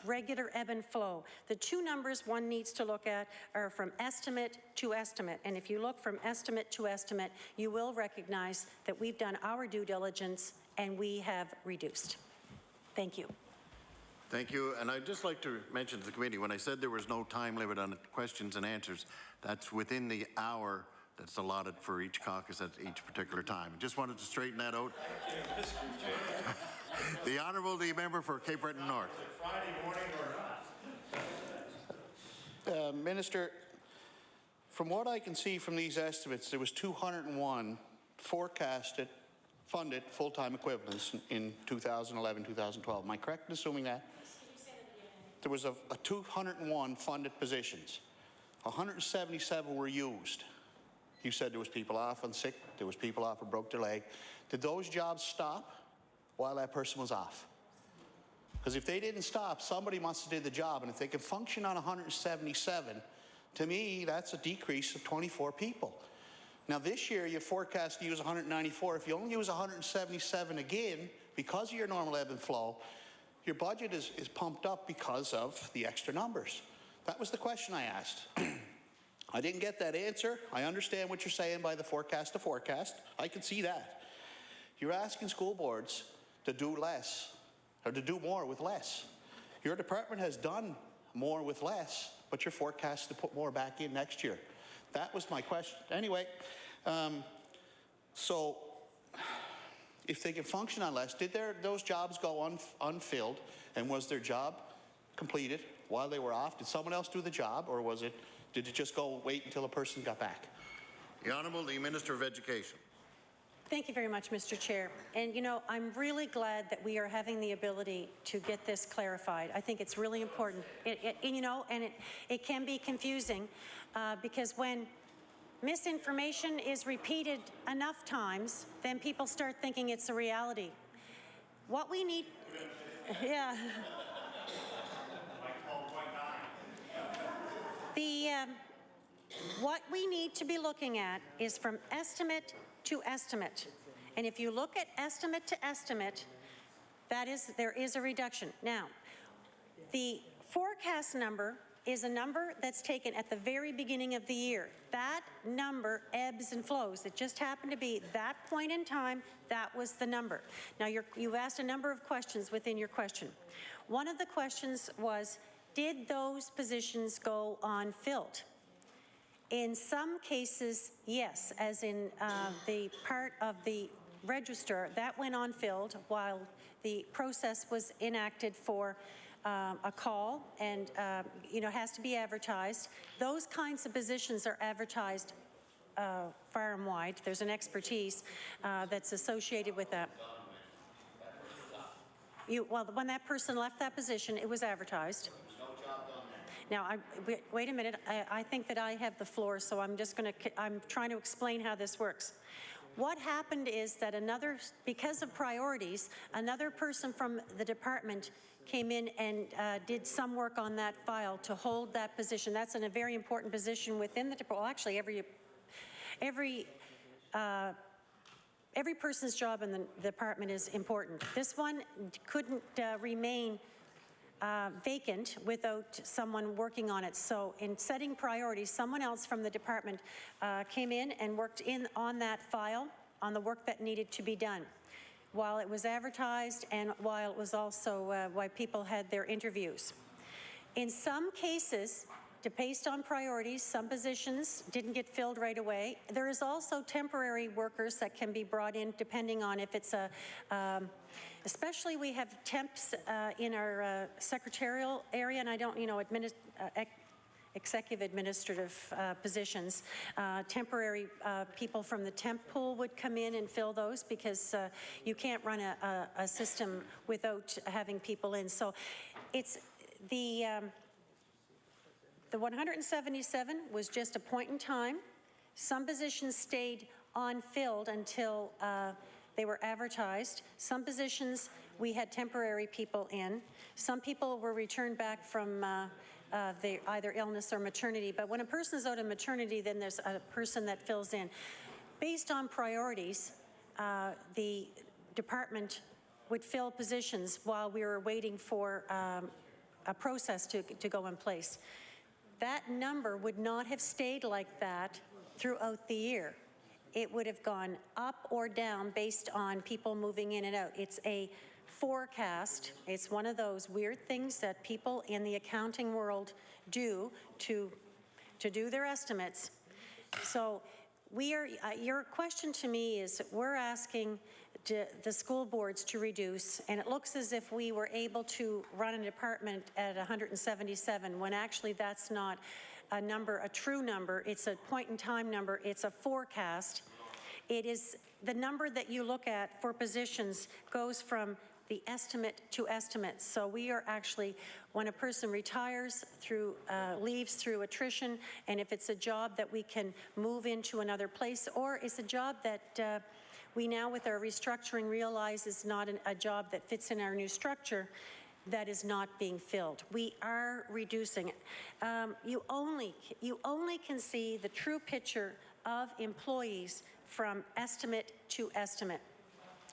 regular ebb and flow. The 2 numbers one needs to look at are from estimate to estimate, and if you look from estimate to estimate, you will recognize that we've done our due diligence and we have reduced. Thank you. Thank you. And I'd just like to mention to the committee, when I said there was no time limit on questions and answers, that's within the hour that's allotted for each caucus at each particular time. Just wanted to straighten that out. The Honourable, the member for Cape Breton North. Friday morning or not? Minister, from what I can see from these estimates, there was 201 forecasted funded full-time equivalents in 2011-2012. Am I correct in assuming that? There was a 201 funded positions. 177 were used. You said there was people off on sick, there was people off who broke their leg. Did those jobs stop while that person was off? Because if they didn't stop, somebody must have did the job, and if they can function on 177, to me, that's a decrease of 24 people. Now this year, you forecast to use 194. If you only use 177 again, because of your normal ebb and flow, your budget is pumped up because of the extra numbers. That was the question I asked. I didn't get that answer. I understand what you're saying by the forecast to forecast. I can see that. You're asking school boards to do less, or to do more with less. Your department has done more with less, but you're forecast to put more back in next year. That was my question. Anyway, so if they can function on less, did those jobs go unfilled, and was their job completed while they were off? Did someone else do the job, or did it just go wait until a person got back? The Honourable, the Minister of Education. Thank you very much, Mr. Chair. And you know, I'm really glad that we are having the ability to get this clarified. I think it's really important. It can be confusing because when misinformation is repeated enough times, then people start thinking it's a reality. What we need, yeah. What we need to be looking at is from estimate to estimate. And if you look at estimate to estimate, there is a reduction. Now, the forecast number is a number that's taken at the very beginning of the year. That number ebbs and flows. It just happened to be that point in time, that was the number. Now, you've asked a number of questions within your question. One of the questions was, did those positions go unfilled? In some cases, yes, as in the part of the register, that went unfilled while the process was enacted for a call and, has to be advertised. Those kinds of positions are advertised far and wide. There's an expertise that's associated with that. When that person left that position, it was advertised. Now, wait a minute. I think that I have the floor, so I'm trying to explain how this works. What happened is that because of priorities, another person from the department came in and did some work on that file to hold that position. That's a very important position within the department. Well, actually, every person's job in the department is important. This one couldn't remain vacant without someone working on it. So in setting priorities, someone else from the department came in and worked on that file, on the work that needed to be done, while it was advertised and while it was also why people had their interviews. In some cases, based on priorities, some positions didn't get filled right away. There is also temporary workers that can be brought in depending on if it's especially we have temps in our secretarial area, and I don't, executive administrative positions. Temporary people from the temp pool would come in and fill those because you can't run a system without having people in. So it's the 177 was just a point in time. Some positions stayed unfilled until they were advertised. Some positions we had temporary people in. Some people were returned back from either illness or maternity. But when a person is out of maternity, then there's a person that fills in. Based on priorities, the department would fill positions while we were waiting for a process to go in place. That number would not have stayed like that throughout the year. It would have gone up or down based on people moving in and out. It's a forecast. It's one of those weird things that people in the accounting world do to do their estimates. So your question to me is, we're asking the school boards to reduce, and it looks as if we were able to run a department at 177, when actually that's not a number, a true number. It's a point-in-time number. It's a forecast. It is the number that you look at for positions goes from the estimate to estimate. So we are actually, when a person retires leaves through attrition, and if it's a job that we can move into another place, or it's a job that we now with our restructuring realize is not a job that fits in our new structure, that is not being filled. We are reducing it. You only can see the true picture of employees from estimate to estimate.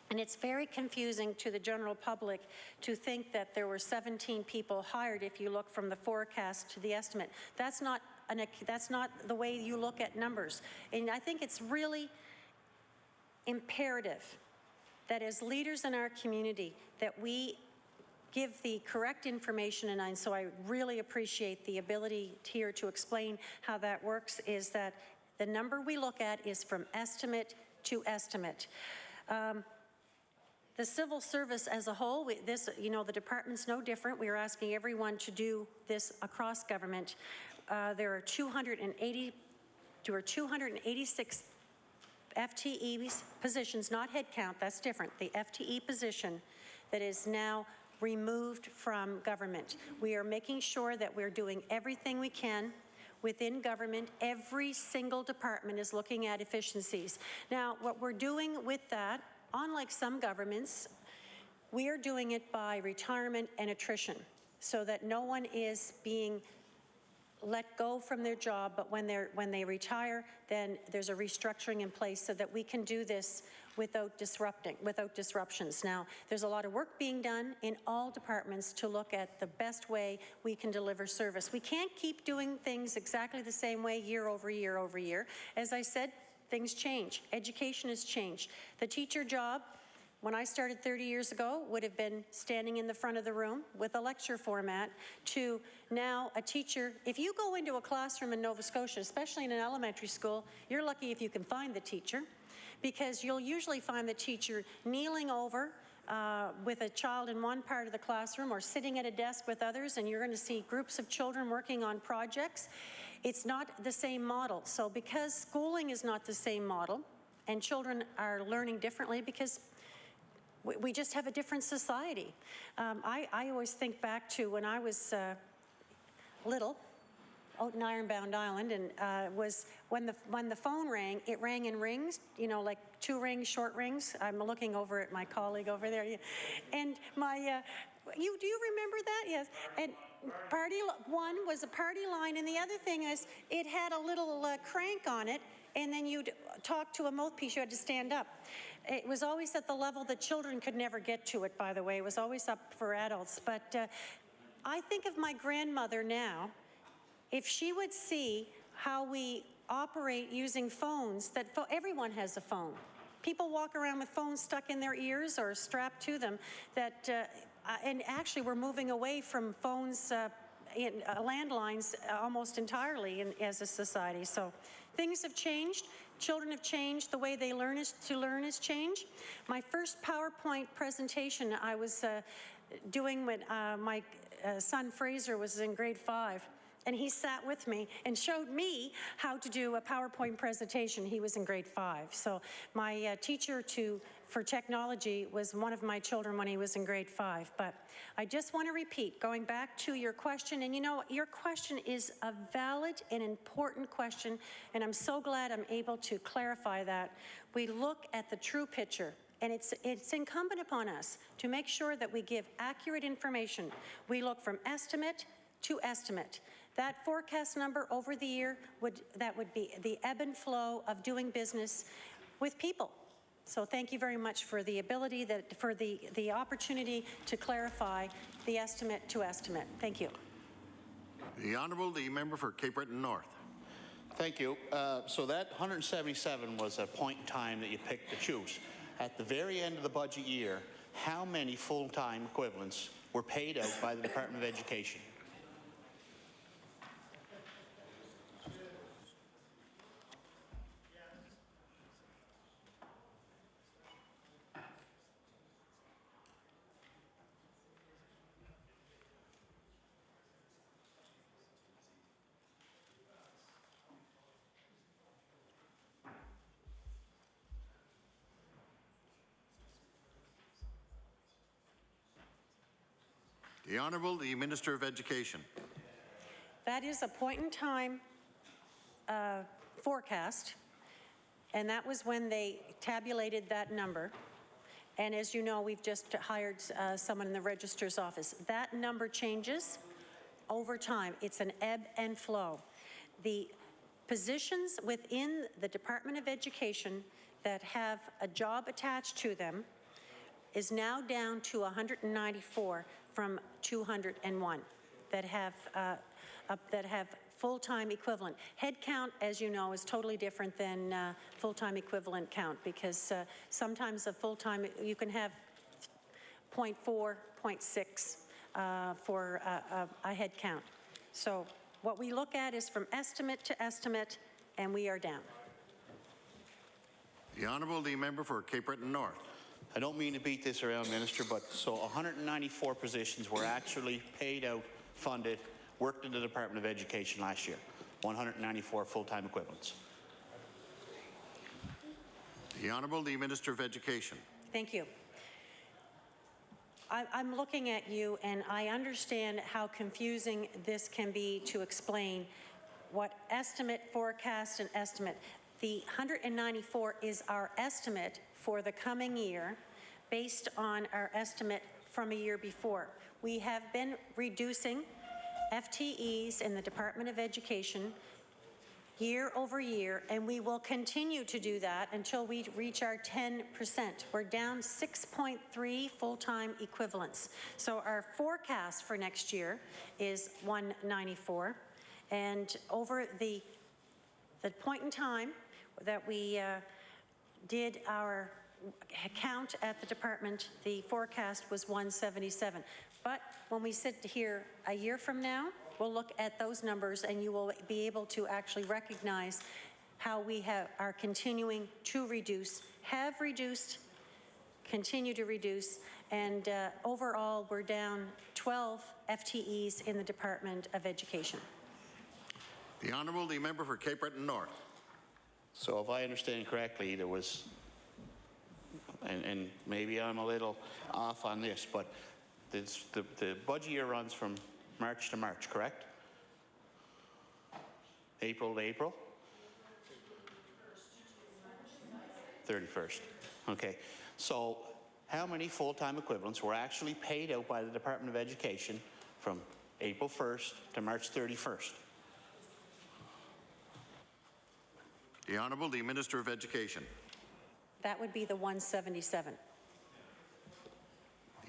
And it's very confusing to the general public to think that there were 17 people hired if you look from the forecast to the estimate. That's not the way you look at numbers. And I think it's really imperative that as leaders in our community that we give the correct information, and so I really appreciate the ability here to explain how that works, is that the number we look at is from estimate to estimate. The civil service as a whole, the department's no different. We are asking everyone to do this across government. There are 286 FTE positions, not headcount, that's different. The FTE position that is now removed from government. We are making sure that we're doing everything we can within government. Every single department is looking at efficiencies. Now, what we're doing with that, unlike some governments, we are doing it by retirement and attrition, so that no one is being let go from their job, but when they retire, then there's a restructuring in place so that we can do this without disruptions. Now, there's a lot of work being done in all departments to look at the best way we can deliver service. We can't keep doing things exactly the same way year over year over year. As I said, things change. Education has changed. The teacher job, when I started 30 years ago, would have been standing in the front of the room with a lecture format, to now a teacher. If you go into a classroom in Nova Scotia, especially in an elementary school, you're lucky if you can find the teacher, because you'll usually find the teacher kneeling over with a child in one part of the classroom or sitting at a desk with others, and you're going to see groups of children working on projects. It's not the same model. So because schooling is not the same model, and children are learning differently because we just have a different society. I always think back to when I was little, out in Ironbound Island, and was when the phone rang, it rang in rings, you know, like 2 rings, short rings. I'm looking over at my colleague over there, and my, do you remember that? Yes. And one was a party line, and the other thing is it had a little crank on it, and then you'd talk to a mouthpiece. You had to stand up. It was always at the level that children could never get to it, by the way. It was always up for adults. But I think of my grandmother now. If she would see how we operate using phones, that everyone has a phone. People walk around with phones stuck in their ears or strapped to them. And actually, we're moving away from phones, landlines, almost entirely as a society. So things have changed. Children have changed. The way they learn has changed. My first PowerPoint presentation I was doing when my son Fraser was in grade 5. And he sat with me and showed me how to do a PowerPoint presentation. He was in grade 5. So my teacher for technology was one of my children when he was in grade 5. But I just want to repeat, going back to your question, and you know, your question is a valid and important question, and I'm so glad I'm able to clarify that. We look at the true picture. And it's incumbent upon us to make sure that we give accurate information. We look from estimate to estimate. That forecast number over the year would be the ebb and flow of doing business with people. So thank you very much for the ability for the opportunity to clarify the estimate to estimate. Thank you. The Honourable, the member for Cape Breton North. Thank you. So that 177 was a point in time that you picked to choose. At the very end of the budget year, how many full-time equivalents were paid out by the Department of Education? The Honourable, the Minister of Education. That is a point in time forecast, and that was when they tabulated that number. And as you know, we've just hired someone in the registrar's office. That number changes over time. It's an ebb and flow. The positions within the Department of Education that have a job attached to them is now down to 194 from 201 that have full-time equivalent. Head count, as you know, is totally different than full-time equivalent count, because sometimes a full-time, you can have 0.4, 0.6 for a head count. So what we look at is from estimate to estimate, and we are down. The Honourable, the member for Cape Breton North. I don't mean to beat this around, Minister, but so 194 positions were actually paid out, funded, worked in the Department of Education last year. 194 full-time equivalents. The Honourable, the Minister of Education. Thank you. I'm looking at you, and I understand how confusing this can be to explain what estimate, forecast, and estimate. The 194 is our estimate for the coming year based on our estimate from a year before. We have been reducing FTEs in the Department of Education year over year, and we will continue to do that until we reach our 10%. We're down 6.3 full-time equivalents. So our forecast for next year is 194. And over the point in time that we did our count at the department, the forecast was 177. But when we sit here a year from now, we'll look at those numbers and you will be able to actually recognize how we are continuing to reduce, have reduced, continue to reduce, and overall we're down 12 FTEs in the Department of Education. The Honourable, the member for Cape Breton North. So if I understand correctly, there was, and maybe I'm a little off on this, but the budget year runs from March to March, correct? April to April? 31st. Okay. So how many full-time equivalents were actually paid out by the Department of Education from April 1st to March 31st? The Honourable, the Minister of Education. That would be the 177.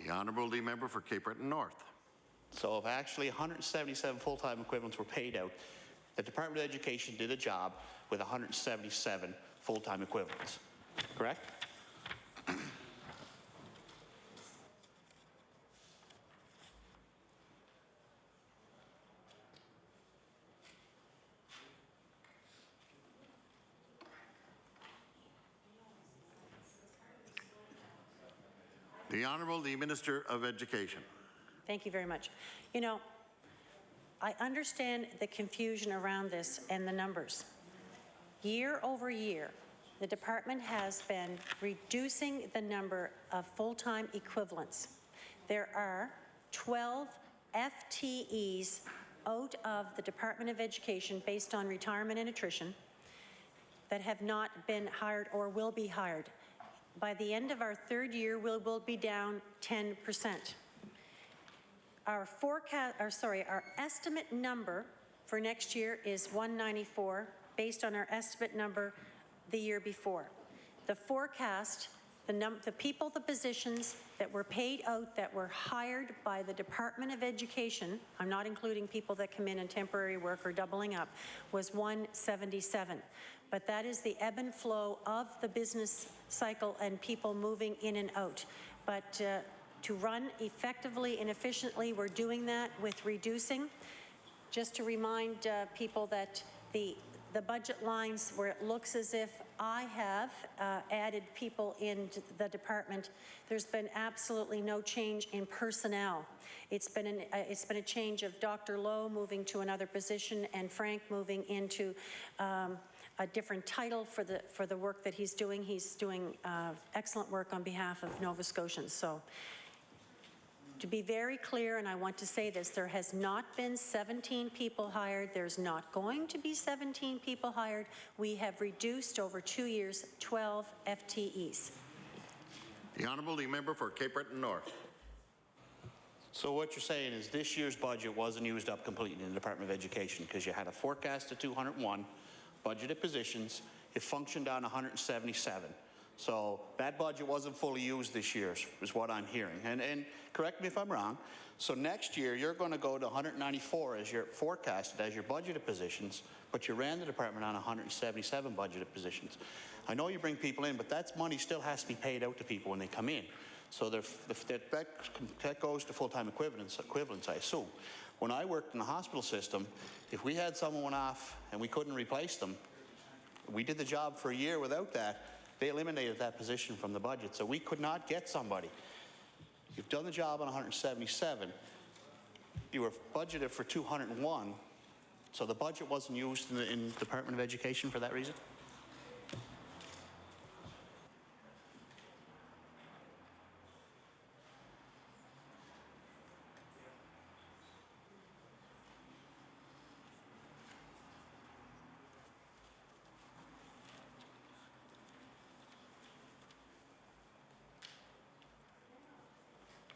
The Honourable, the member for Cape Breton North. So if actually 177 full-time equivalents were paid out, the Department of Education did a job with 177 full-time equivalents, correct? The Honourable, the Minister of Education. Thank you very much. You know, I understand the confusion around this and the numbers. Year over year, the department has been reducing the number of full-time equivalents. There are 12 FTEs out of the Department of Education based on retirement and attrition that have not been hired or will be hired. By the end of our third year, we will be down 10%. Our estimate number for next year is 194, based on our estimate number the year before. The forecast, the people, the positions that were paid out that were hired by the Department of Education, I'm not including people that come in temporary work or doubling up, was 177. But that is the ebb and flow of the business cycle and people moving in and out. But to run effectively and efficiently, we're doing that with reducing. Just to remind people that the budget lines where it looks as if I have added people into the department, there's been absolutely no change in personnel. It's been a change of Dr. Lowe moving to another position and Frank moving into a different title for the work that he's doing. He's doing excellent work on behalf of Nova Scotians. So, to be very clear, and I want to say this, there has not been 17 people hired. There's not going to be 17 people hired. We have reduced over 2 years 12 FTEs. The Honourable, the member for Cape Breton North. So what you're saying is this year's budget wasn't used up completely in the Department of Education because you had a forecast of 201 budgeted positions. It functioned on 177. So that budget wasn't fully used this year, is what I'm hearing. And correct me if I'm wrong. So next year, you're going to go to 194 as your forecasted, as your budgeted positions, but you ran the department on 177 budgeted positions. I know you bring people in, but that money still has to be paid out to people when they come in. So that goes to full-time equivalents, I assume. When I worked in the hospital system, if we had someone off and we couldn't replace them, we did the job for a year without that. They eliminated that position from the budget, so we could not get somebody. You've done the job on 177. You were budgeted for 201, so the budget wasn't used in the Department of Education for that reason?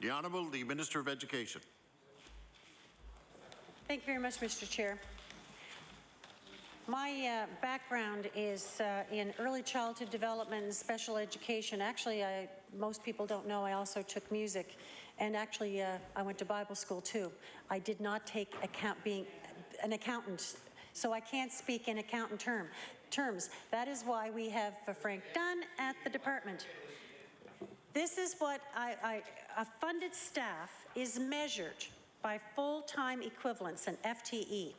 The Honourable, the Minister of Education. Thank you very much, Mr. Chair. My background is in early childhood development and special education. Actually, most people don't know I also took music, and actually I went to Bible school too. I did not take being an accountant, so I can't speak in accountant terms. That is why we have Frank Dunn at the department. This is what a funded staff is measured by full-time equivalents, an FTE,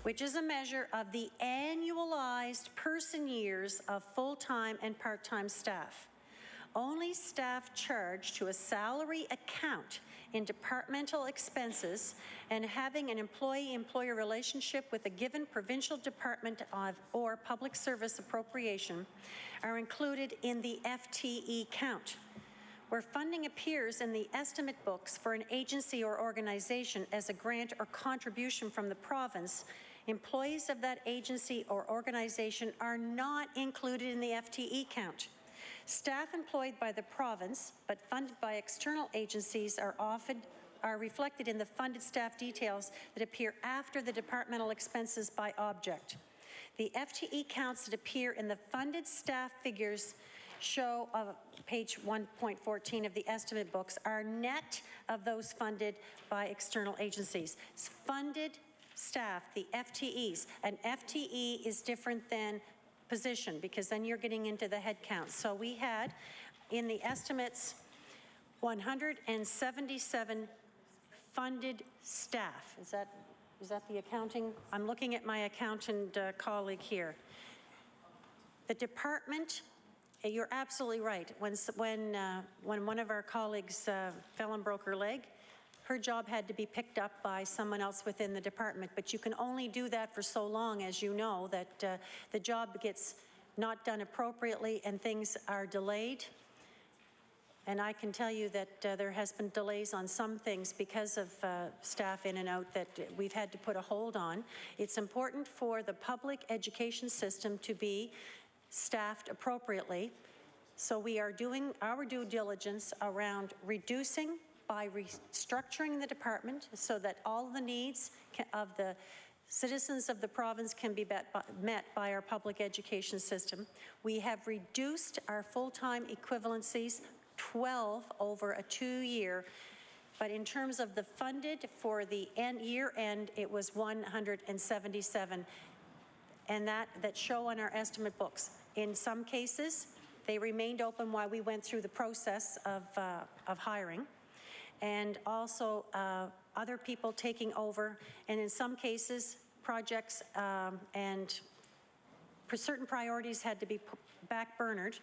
which is a measure of the annualized person years of full-time and part-time staff. Only staff charged to a salary account in departmental expenses and having an employee-employer relationship with a given provincial department or public service appropriation are included in the FTE count. Where funding appears in the estimate books for an agency or organization as a grant or contribution from the province, employees of that agency or organization are not included in the FTE count. Staff employed by the province but funded by external agencies are reflected in the funded staff details that appear after the departmental expenses by object. The FTE counts that appear in the funded staff figures show page 1.14 of the estimate books are net of those funded by external agencies. It's funded staff, the FTEs. An FTE is different than position because then you're getting into the head count. So we had in the estimates 177 funded staff. Is that the accounting? I'm looking at my accountant colleague here. The department, you're absolutely right. When one of our colleagues fell and broke her leg, her job had to be picked up by someone else within the department. But you can only do that for so long, as you know, that the job gets not done appropriately and things are delayed. And I can tell you that there has been delays on some things because of staff in and out that we've had to put a hold on. It's important for the public education system to be staffed appropriately. So we are doing our due diligence around reducing by restructuring the department so that all the needs of the citizens of the province can be met by our public education system. We have reduced our full-time equivalencies 12 over a 2-year, but in terms of the funded for the year end, it was 177, and that show on our estimate books. In some cases, they remained open while we went through the process of hiring, and also other people taking over, and in some cases, projects and certain priorities had to be back-burnered.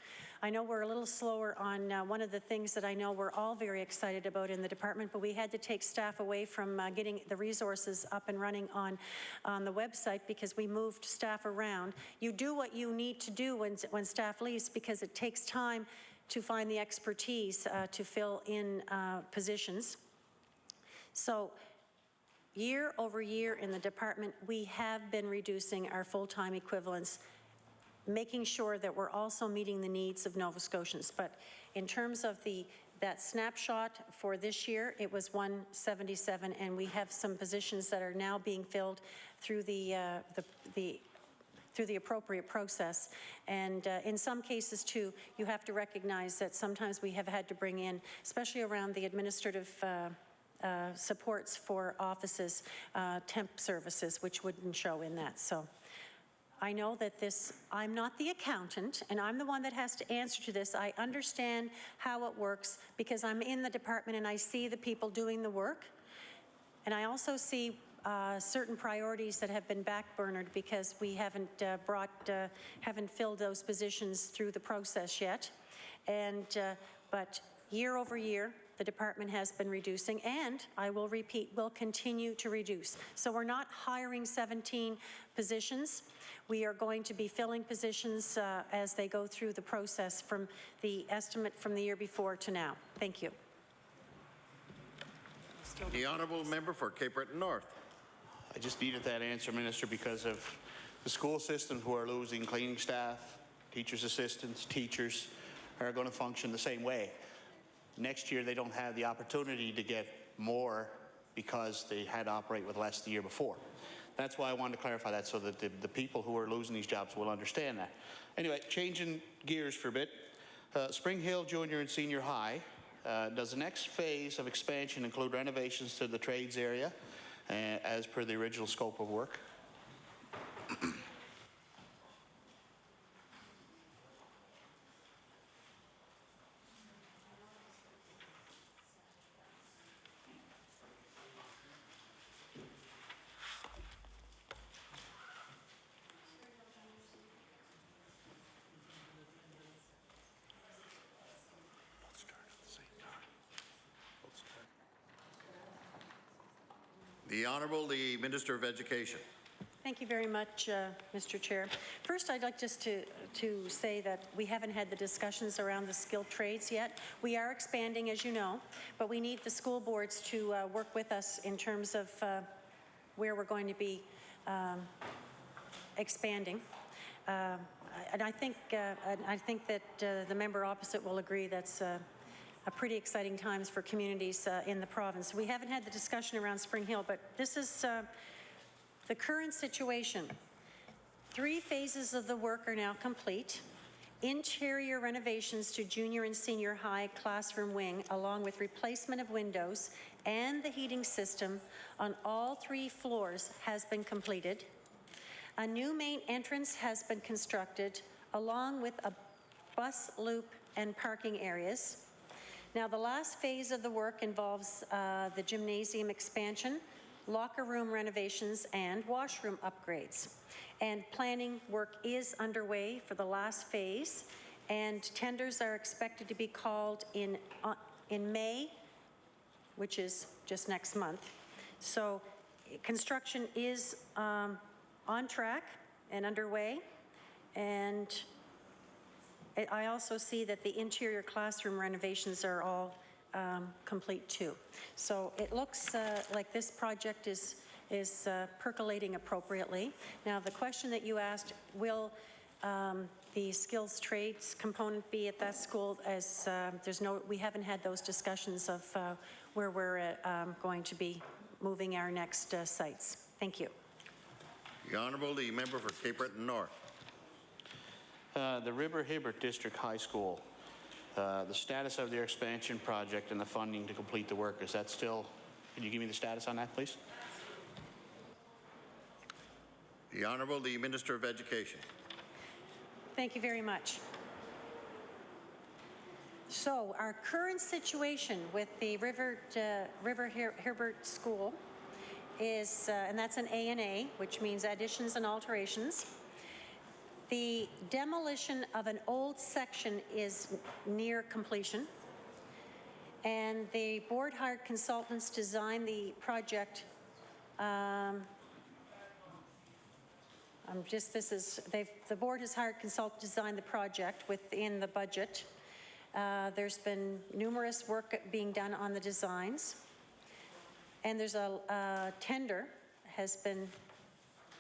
I know we're a little slower on one of the things that I know we're all very excited about in the department, but we had to take staff away from getting the resources up and running on the website because we moved staff around. You do what you need to do when staff leaves because it takes time to find the expertise to fill in positions. So year over year in the department, we have been reducing our full-time equivalents, making sure that we're also meeting the needs of Nova Scotians. But in terms of that snapshot for this year, it was 177, and we have some positions that are now being filled through the appropriate process. And in some cases, too, you have to recognize that sometimes we have had to bring in, especially around the administrative supports for offices, temp services, which wouldn't show in that. So I know that I'm not the accountant, and I'm the one that has to answer to this. I understand how it works because I'm in the department and I see the people doing the work. And I also see certain priorities that have been backburnered because we haven't haven't filled those positions through the process yet. And but year over year, the department has been reducing, and I will repeat, will continue to reduce. So we're not hiring 17 positions. We are going to be filling positions as they go through the process from the estimate from the year before to now. Thank you. The honourable member for Cape Breton North. I just needed that answer, Minister, because of the school systems who are losing cleaning staff, teachers' assistants, teachers are going to function the same way. Next year, they don't have the opportunity to get more because they had to operate with less the year before. That's why I wanted to clarify that so that the people who are losing these jobs will understand that. Anyway, changing gears for a bit. Spring Hill Junior and Senior High. Does the next phase of expansion include renovations to the trades area as per the original scope of work? The Honourable, the Minister of Education. Thank you very much, Mr. Chair. First, I'd like just to say that we haven't had the discussions around the skilled trades yet. We are expanding, as you know, but we need the school boards to work with us in terms of where we're going to be expanding. And I think that the member opposite will agree that's a pretty exciting times for communities in the province. We haven't had the discussion around Spring Hill, but this is the current situation. 3 phases of the work are now complete. Interior renovations to junior and senior high classroom wing, along with replacement of windows and the heating system on all 3 floors, has been completed. A new main entrance has been constructed, along with a bus loop and parking areas. Now, the last phase of the work involves the gymnasium expansion, locker room renovations, and washroom upgrades. And planning work is underway for the last phase, and tenders are expected to be called in May, which is just next month. So construction is on track and underway, and I also see that the interior classroom renovations are all complete too. So it looks like this project is percolating appropriately. Now, the question that you asked, will the skills trades component be at that school? As we haven't had those discussions of where we're going to be moving our next sites. Thank you. The Honourable, the member for Cape Breton North. The River Hibbert District High School, the status of their expansion project and the funding to complete the work, is that still, can you give me the status on that, please? The Honourable, the Minister of Education. Thank you very much. So our current situation with the River Hibbert School is, and that's an A&A, which means additions and alterations. The demolition of an old section is near completion, and the board hired consultants to design the project. The board has hired consultants to design the project within the budget. There's been numerous work being done on the designs, and there's a tender has been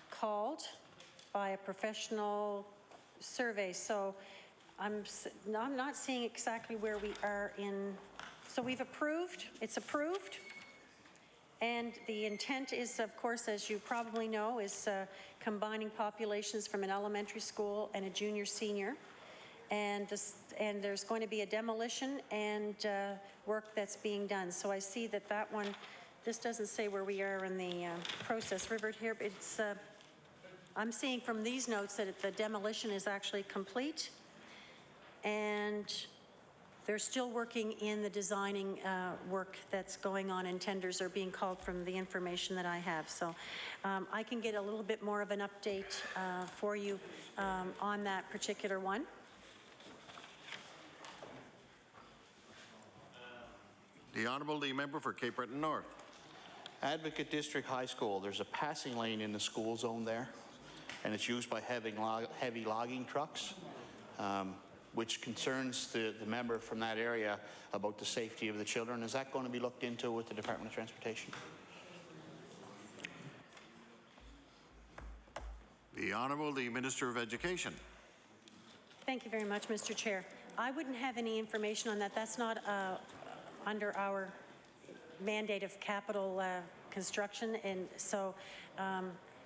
called by a professional survey. So I'm not seeing exactly where we are in. So we've approved, it's approved. And the intent is, of course, as you probably know, is combining populations from an elementary school and a junior senior. And there's going to be a demolition and work that's being done. So I see that one, this doesn't say where we are in the process. River here, it's, I'm seeing from these notes that the demolition is actually complete, and they're still working in the designing work that's going on, and tenders are being called from the information that I have. So I can get a little bit more of an update for you on that particular one. The Honourable, the member for Cape Breton North. Advocate District High School, there's a passing lane in the school zone there, and it's used by heavy logging trucks, which concerns the member from that area about the safety of the children. Is that going to be looked into with the Department of Transportation? The Honourable, the Minister of Education. Thank you very much, Mr. Chair. I wouldn't have any information on that. That's not under our mandate of capital construction, and so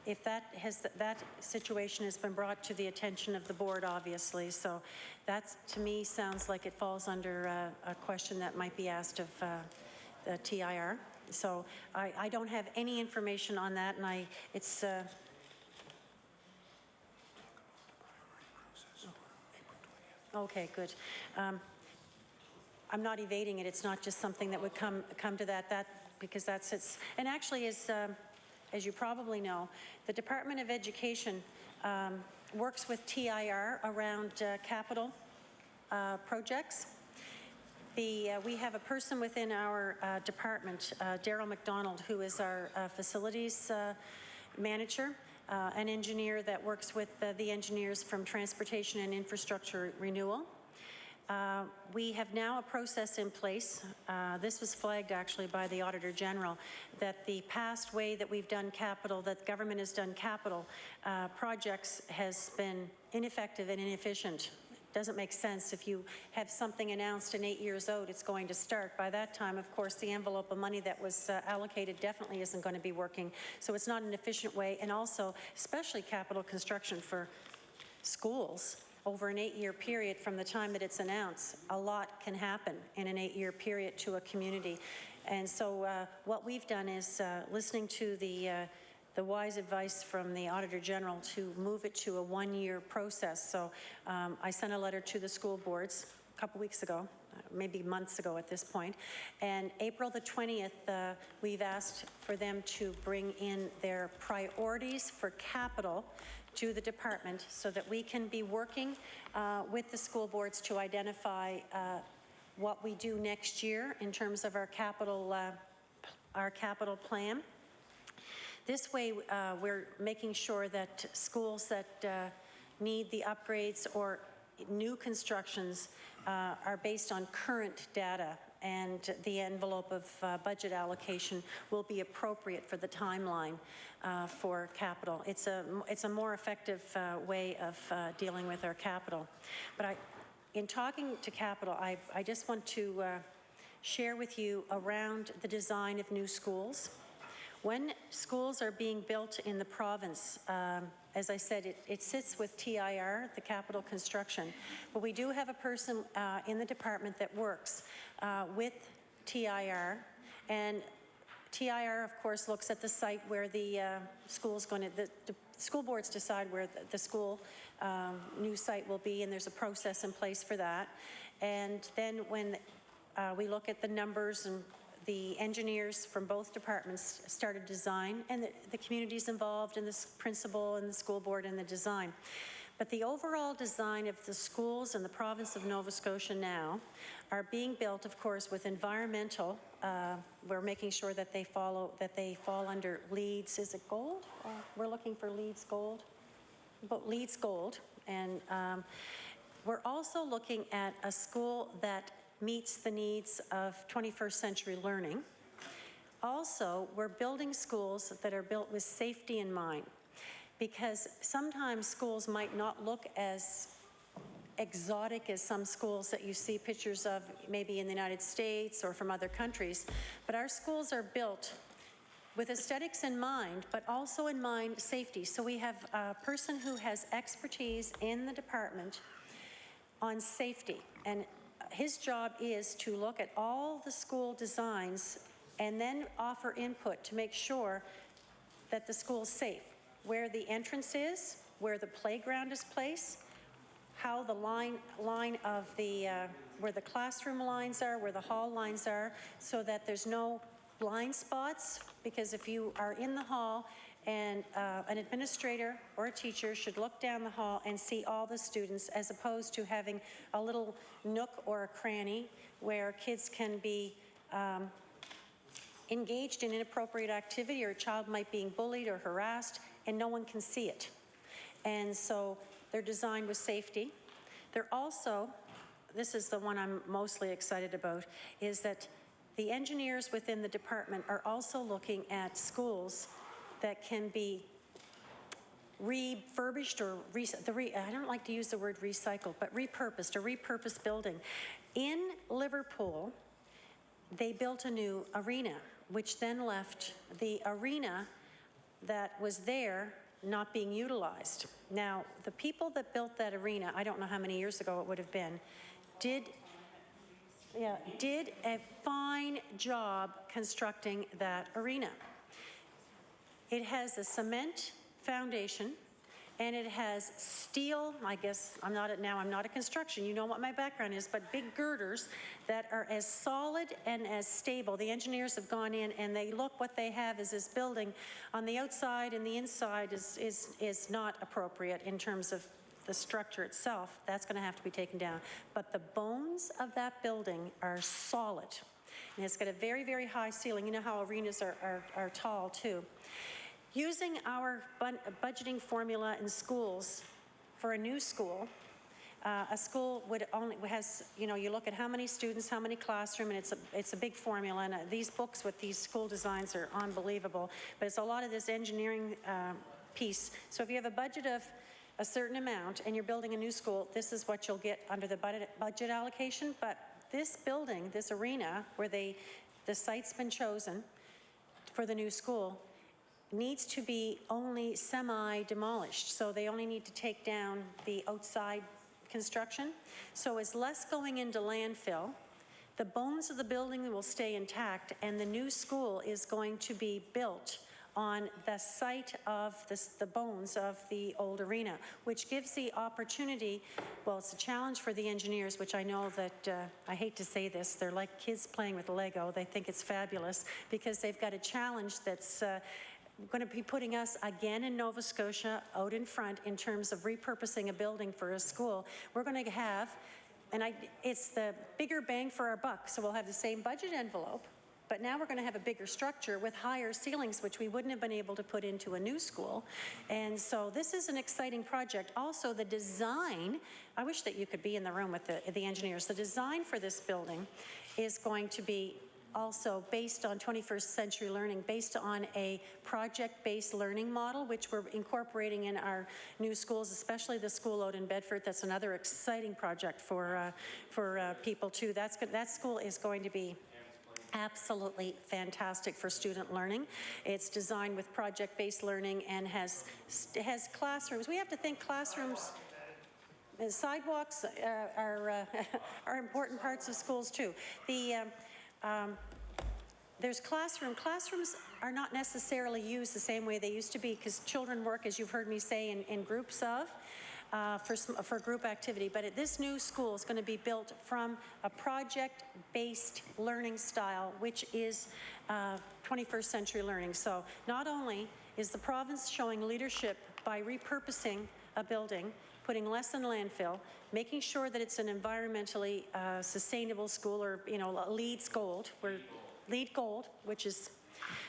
if that situation has been brought to the attention of the board, obviously, so that to me sounds like it falls under a question that might be asked of the TIR. So I don't have any information on that, and it's okay, good. I'm not evading it. It's not just something that would come to that because that's it's, and actually as you probably know, the Department of Education works with TIR around capital projects. We have a person within our department, Daryl McDonald, who is our facilities manager, an engineer that works with the engineers from Transportation and Infrastructure Renewal. We have now a process in place. This was flagged actually by the Auditor General, that the past way that we've done capital, that government has done capital projects has been ineffective and inefficient. Doesn't make sense if you have something announced and 8 years out, it's going to start. By that time, of course, the envelope of money that was allocated definitely isn't going to be working. So it's not an efficient way, and also, especially capital construction for schools, over an 8-year period from the time that it's announced, a lot can happen in an 8-year period to a community. And so what we've done is listening to the wise advice from the Auditor General to move it to a 1-year process. So I sent a letter to the school boards a couple weeks ago, maybe months ago at this point. And April the 20th, we've asked for them to bring in their priorities for capital to the department so that we can be working with the school boards to identify what we do next year in terms of our capital plan. This way, we're making sure that schools that need the upgrades or new constructions are based on current data, and the envelope of budget allocation will be appropriate for the timeline for capital. It's a more effective way of dealing with our capital. But in talking to capital, I just want to share with you around the design of new schools. When schools are being built in the province, as I said, it sits with TIR, the capital construction, but we do have a person in the department that works with TIR, and TIR, of course, looks at the site where the school's going to, the school boards decide where the school new site will be, and there's a process in place for that. And then when we look at the numbers, and the engineers from both departments started design, and the community's involved, and the principal and the school board in the design. But the overall design of the schools in the province of Nova Scotia now are being built, of course, with environmental. We're making sure that they fall under LEEDs. Is it gold? We're looking for LEEDs gold. But LEEDs gold, and we're also looking at a school that meets the needs of 21st century learning. Also, we're building schools that are built with safety in mind, because sometimes schools might not look as exotic as some schools that you see pictures of maybe in the United States or from other countries, but our schools are built with aesthetics in mind, but also in mind safety. So we have a person who has expertise in the department on safety, and his job is to look at all the school designs and then offer input to make sure that the school's safe, where the entrance is, where the playground is placed, how the line of the, where the classroom lines are, where the hall lines are, so that there's no blind spots, because if you are in the hall and an administrator or a teacher should look down the hall and see all the students, as opposed to having a little nook or a cranny where kids can be engaged in inappropriate activity, or a child might be bullied or harassed and no one can see it. And so they're designed with safety. They're also, this is the one I'm mostly excited about, is that the engineers within the department are also looking at schools that can be refurbished, or I don't like to use the word recycled, but repurposed, a repurposed building. In Liverpool, they built a new arena, which then left the arena that was there not being utilized. Now, the people that built that arena, I don't know how many years ago it would have been, did a fine job constructing that arena. It has a cement foundation, and it has steel, I guess, I'm not a construction, you know what my background is, but big girders that are as solid and as stable. The engineers have gone in and they look, what they have is this building on the outside, and the inside is not appropriate in terms of the structure itself. That's going to have to be taken down. But the bones of that building are solid. And it's got a very, very high ceiling. You know how arenas are tall too. Using our budgeting formula in schools for a new school, a school has, you look at how many students, how many classroom, and it's a big formula. And these books with these school designs are unbelievable. But it's a lot of this engineering piece. So if you have a budget of a certain amount and you're building a new school, this is what you'll get under the budget allocation. But this building, this arena, where the site's been chosen for the new school, needs to be only semi-demolished. So they only need to take down the outside construction. So as less going into landfill, the bones of the building will stay intact, and the new school is going to be built on the site of the bones of the old arena, which gives the opportunity, well, it's a challenge for the engineers, which I know that, I hate to say this, they're like kids playing with Lego. They think it's fabulous because they've got a challenge that's going to be putting us again in Nova Scotia out in front in terms of repurposing a building for a school. We're going to have, and it's the bigger bang for our buck, so we'll have the same budget envelope, but now we're going to have a bigger structure with higher ceilings, which we wouldn't have been able to put into a new school. And so this is an exciting project. Also, the design, I wish that you could be in the room with the engineers. The design for this building is going to be also based on 21st century learning, based on a project-based learning model, which we're incorporating in our new schools, especially the school out in Bedford. That's another exciting project for people too. That school is going to be absolutely fantastic for student learning. It's designed with project-based learning and has classrooms. We have to think classrooms. Sidewalks are important parts of schools too. There's classrooms are not necessarily used the same way they used to be because children work, as you've heard me say, in groups for group activity. But this new school is going to be built from a project-based learning style, which is 21st century learning. So not only is the province showing leadership by repurposing a building, putting less in landfill, making sure that it's an environmentally sustainable school, or LEED Gold. We're LEED Gold, which is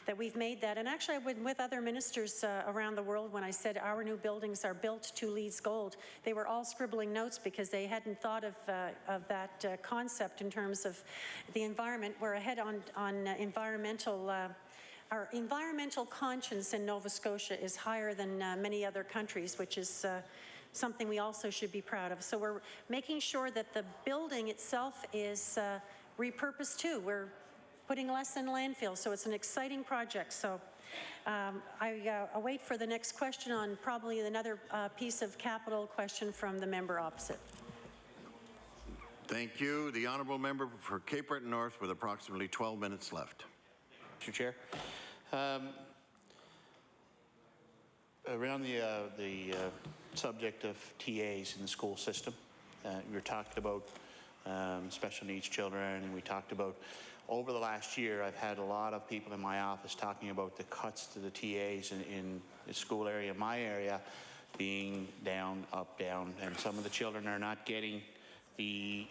that we've made that. And actually, I've been with other ministers around the world when I said our new buildings are built to LEED Gold. They were all scribbling notes because they hadn't thought of that concept in terms of the environment. We're ahead on environmental. Our environmental conscience in Nova Scotia is higher than many other countries, which is something we also should be proud of. So we're making sure that the building itself is repurposed too. We're putting less in landfill, so it's an exciting project. So I wait for the next question on probably another piece of capital question from the member opposite. Thank you. The honourable member for Cape Breton North with approximately 12 minutes left. Mr. Chair. Around the subject of TAs in the school system, we were talking about special needs children, and we talked about over the last year, I've had a lot of people in my office talking about the cuts to the TAs in the school area, my area, being down, up, down, and some of the children are not getting the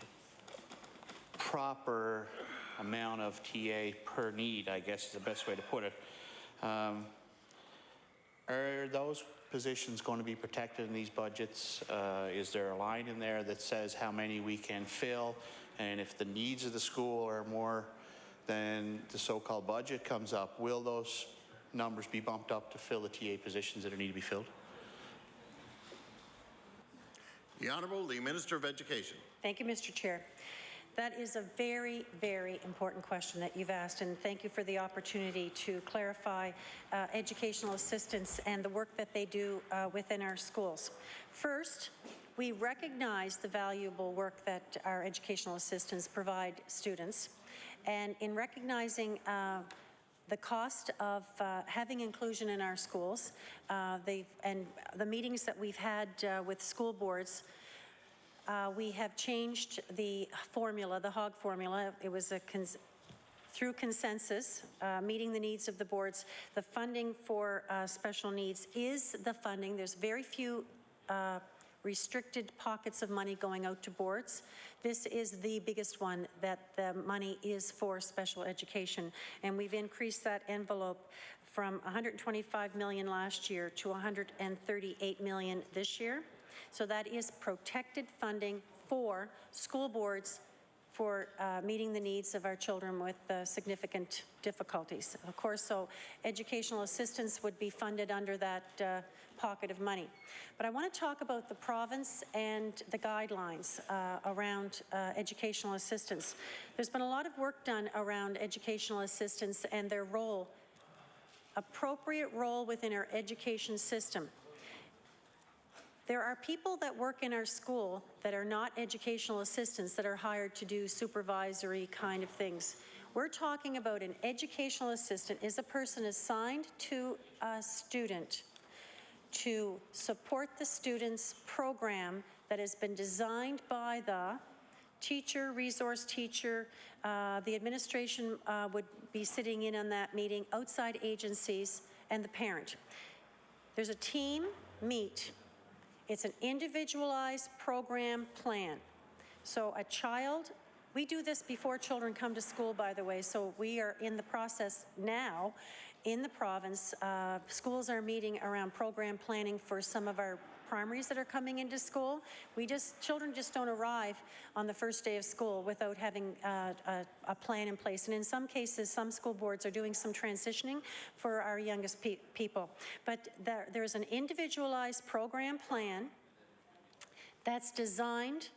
proper amount of TA per need, I guess is the best way to put it. Are those positions going to be protected in these budgets? Is there a line in there that says how many we can fill? And if the needs of the school are more than the so-called budget comes up, will those numbers be bumped up to fill the TA positions that need to be filled? The Honourable, the Minister of Education. Thank you, Mr. Chair. That is a very, very important question that you've asked, and thank you for the opportunity to clarify educational assistants and the work that they do within our schools. First, we recognize the valuable work that our educational assistants provide students, and in recognizing the cost of having inclusion in our schools, and the meetings that we've had with school boards, we have changed the formula, the HOG formula. It was through consensus, meeting the needs of the boards. The funding for special needs is the funding. There's very few restricted pockets of money going out to boards. This is the biggest one that the money is for special education, and we've increased that envelope from 125 million last year to 138 million this year. So that is protected funding for school boards for meeting the needs of our children with significant difficulties. Of course, so educational assistance would be funded under that pocket of money. But I want to talk about the province and the guidelines around educational assistance. There's been a lot of work done around educational assistants and their role, appropriate role within our education system. There are people that work in our school that are not educational assistants that are hired to do supervisory kind of things. We're talking about an educational assistant is a person assigned to a student to support the student's program that has been designed by the teacher, resource teacher. The administration would be sitting in on that meeting, outside agencies, and the parent. There's a team meet. It's an individualized program plan. So a child, we do this before children come to school, by the way, so we are in the process now in the province. Schools are meeting around program planning for some of our primaries that are coming into school. Children just don't arrive on the first day of school without having a plan in place. And in some cases, some school boards are doing some transitioning for our youngest people. But there's an individualized program plan that's designed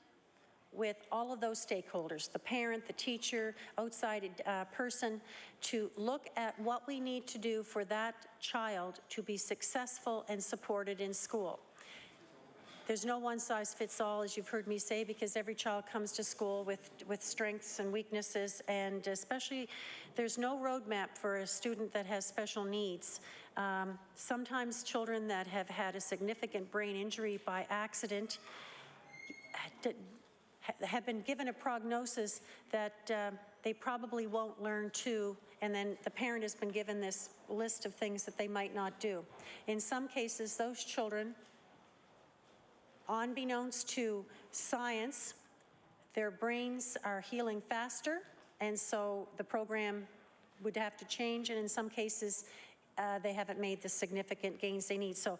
with all of those stakeholders, the parent, the teacher, outside person, to look at what we need to do for that child to be successful and supported in school. There's no one-size-fits-all, as you've heard me say, because every child comes to school with strengths and weaknesses, and especially there's no roadmap for a student that has special needs. Sometimes children that have had a significant brain injury by accident have been given a prognosis that they probably won't learn to, and then the parent has been given this list of things that they might not do. In some cases, those children, unbeknownst to science, their brains are healing faster, and so the program would have to change, and in some cases, they haven't made the significant gains they need. So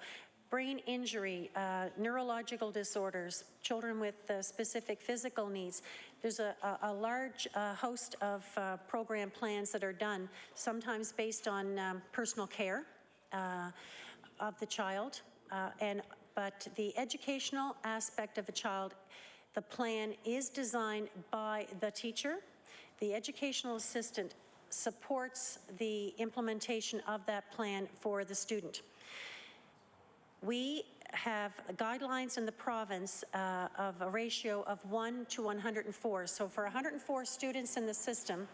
brain injury, neurological disorders, children with specific physical needs. There's a large host of program plans that are done, sometimes based on personal care of the child, but the educational aspect of a child, the plan is designed by the teacher. The educational assistant supports the implementation of that plan for the student. We have guidelines in the province of a ratio of 1 to 104. So for 104 students in the system,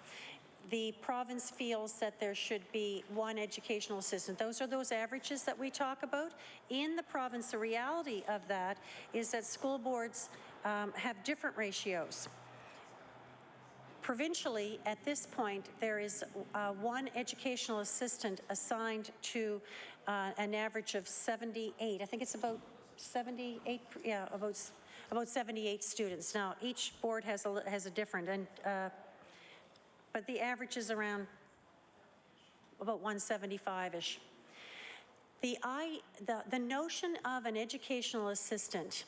the province feels that there should be one educational assistant. Those are those averages that we talk about. In the province, the reality of that is that school boards have different ratios. Provincially, at this point, there is one educational assistant assigned to an average of 78. I think it's about 78, yeah, about 78 students. Now, each board has a different, and but the average is around about 175-ish. The notion of an educational assistant,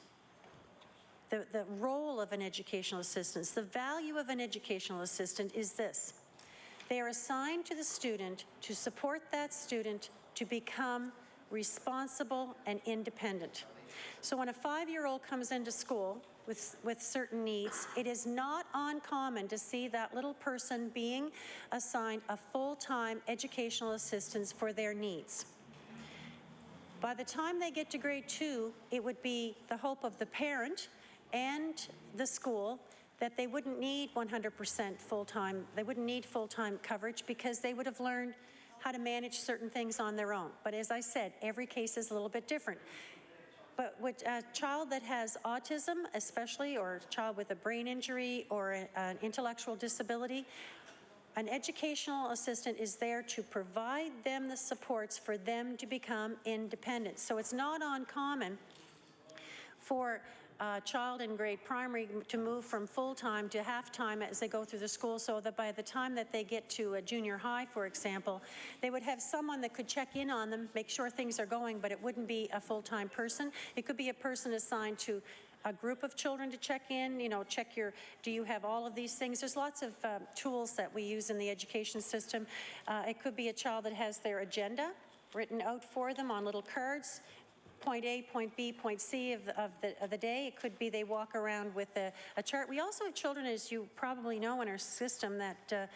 the role of an educational assistant, the value of an educational assistant is this. They are assigned to the student to support that student to become responsible and independent. So when a 5-year-old comes into school with certain needs, it is not uncommon to see that little person being assigned a full-time educational assistance for their needs. By the time they get to grade 2, it would be the hope of the parent and the school that they wouldn't need 100% full-time, they wouldn't need full-time coverage because they would have learned how to manage certain things on their own. But as I said, every case is a little bit different. But with a child that has autism, especially, or a child with a brain injury or an intellectual disability, an educational assistant is there to provide them the supports for them to become independent. So it's not uncommon for a child in grade primary to move from full-time to half-time as they go through the school, so that by the time that they get to a junior high, for example, they would have someone that could check in on them, make sure things are going, but it wouldn't be a full-time person. It could be a person assigned to a group of children to check in, check do you have all of these things? There's lots of tools that we use in the education system. It could be a child that has their agenda written out for them on little cards, point A, point B, point C of the day. It could be they walk around with a chart. We also have children, as you probably know in our system, that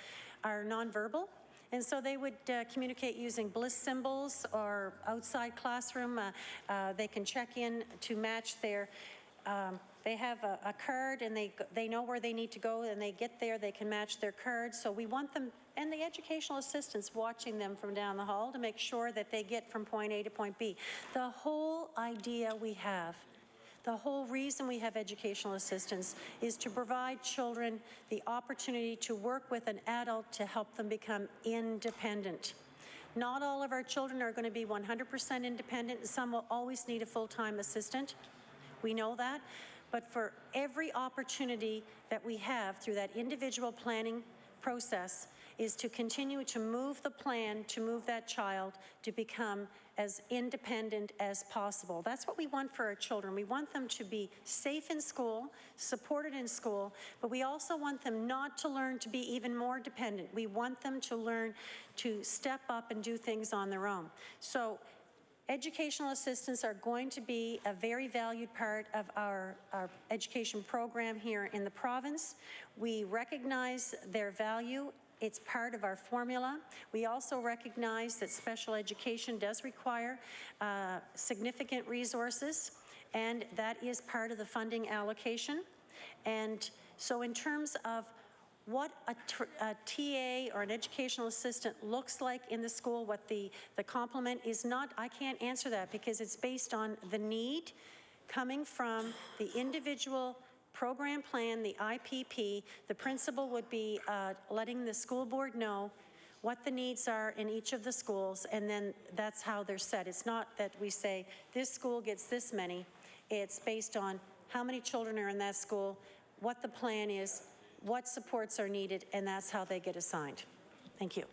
are nonverbal. And so they would communicate using bliss symbols or outside classroom. They can check in to match their they have a card and they know where they need to go, and they get there, they can match their card. So we want them, and the educational assistants watching them from down the hall to make sure that they get from point A to point B. The whole idea we have, the whole reason we have educational assistants is to provide children the opportunity to work with an adult to help them become independent. Not all of our children are going to be 100% independent, and some will always need a full-time assistant. We know that, but for every opportunity that we have through that individual planning process is to continue to move the plan, to move that child to become as independent as possible. That's what we want for our children. We want them to be safe in school, supported in school, but we also want them not to learn to be even more dependent. We want them to learn to step up and do things on their own. So educational assistants are going to be a very valued part of our education program here in the province. We recognize their value. It's part of our formula. We also recognize that special education does require significant resources, and that is part of the funding allocation. And so in terms of what a TA or an educational assistant looks like in the school, what the complement is not, I can't answer that because it's based on the need coming from the individual program plan, the IPP. The principal would be letting the school board know what the needs are in each of the schools, and then that's how they're set. It's not that we say this school gets this many. It's based on how many children are in that school, what the plan is, what supports are needed, and that's how they get assigned. Thank you.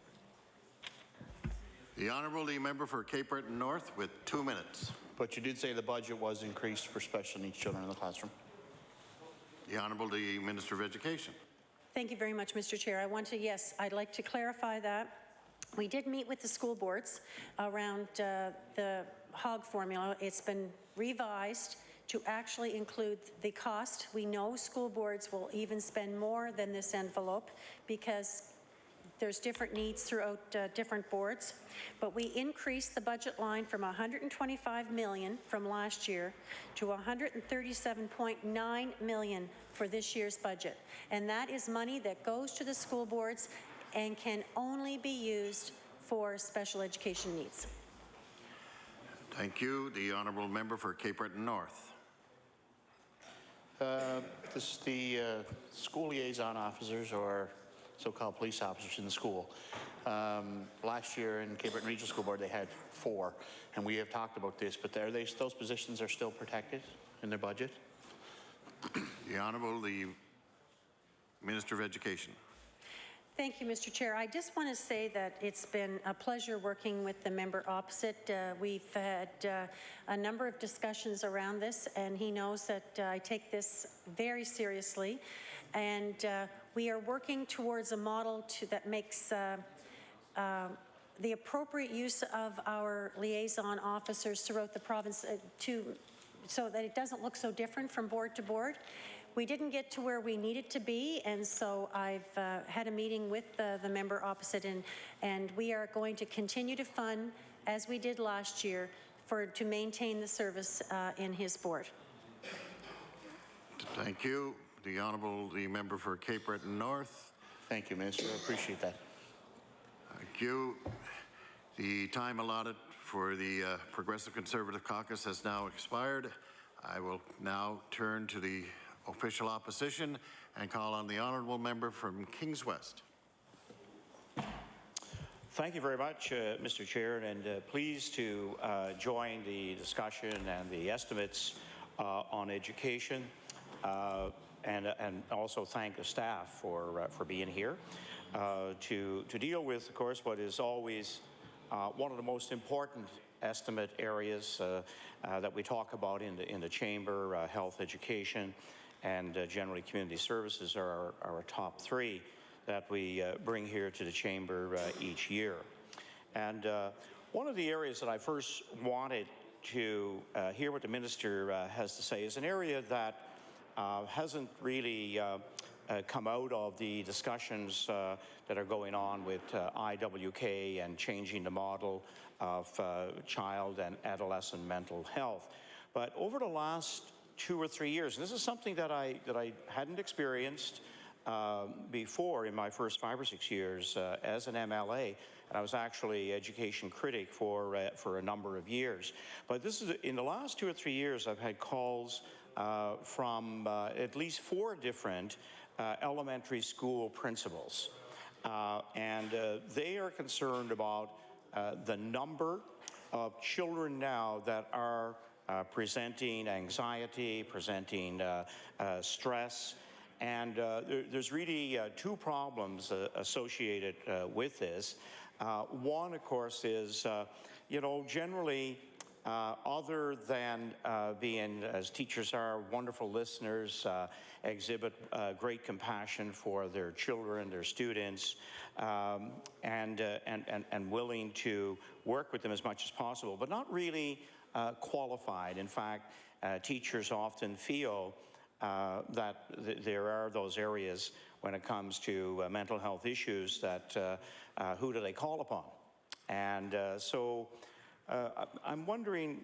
The Honourable Member for Cape Breton North with 2 minutes. But you did say the budget was increased for special needs children in the classroom. The Honourable Minister of Education. Thank you very much, Mr. Chair. Yes, I'd like to clarify that. We did meet with the school boards around the HOG formula. It's been revised to actually include the cost. We know school boards will even spend more than this envelope because there's different needs throughout different boards. But we increased the budget line from $125 million from last year to $137.9 million for this year's budget. And that is money that goes to the school boards and can only be used for special education needs. Thank you. The Honourable Member for Cape Breton North. The school liaison officers, or so-called police officers in the school. Last year in Cape Breton Regional School Board, they had 4, and we have talked about this, but those positions are still protected in their budget? The Honourable Minister of Education. Thank you, Mr. Chair. I just want to say that it's been a pleasure working with the member opposite. We've had a number of discussions around this, and he knows that I take this very seriously. And we are working towards a model that makes the appropriate use of our liaison officers throughout the province to so that it doesn't look so different from board to board. We didn't get to where we needed to be, and so I've had a meeting with the member opposite, and we are going to continue to fund, as we did last year, to maintain the service in his board. Thank you. The member for Cape Breton North. Thank you, Minister. I appreciate that. Thank you. The time allotted for the Progressive Conservative Caucus has now expired. I will now turn to the official opposition and call on the honourable member from Kings West. Thank you very much, Mr. Chair, and pleased to join the discussion and the estimates on education, and also thank the staff for being here to deal with, of course, what is always one of the most important estimate areas that we talk about in the chamber. Health, education, and generally community services are our top three that we bring here to the chamber each year. And one of the areas that I first wanted to hear what the minister has to say is an area that hasn't really come out of the discussions that are going on with IWK and changing the model of child and adolescent mental health. But over the last 2 or 3 years, and this is something that I hadn't experienced before in my first 5 or 6 years as an MLA, and I was actually education critic for a number of years. But this is in the last 2 or 3 years, I've had calls from at least 4 different elementary school principals, and they are concerned about the number of children now that are presenting anxiety, presenting stress, and there's really 2 problems associated with this. One, of course, is, generally, other than being, as teachers are, wonderful listeners, exhibit great compassion for their children, their students, and willing to work with them as much as possible, but not really qualified. In fact, teachers often feel that there are those areas when it comes to mental health issues that who do they call upon? And so I'm wondering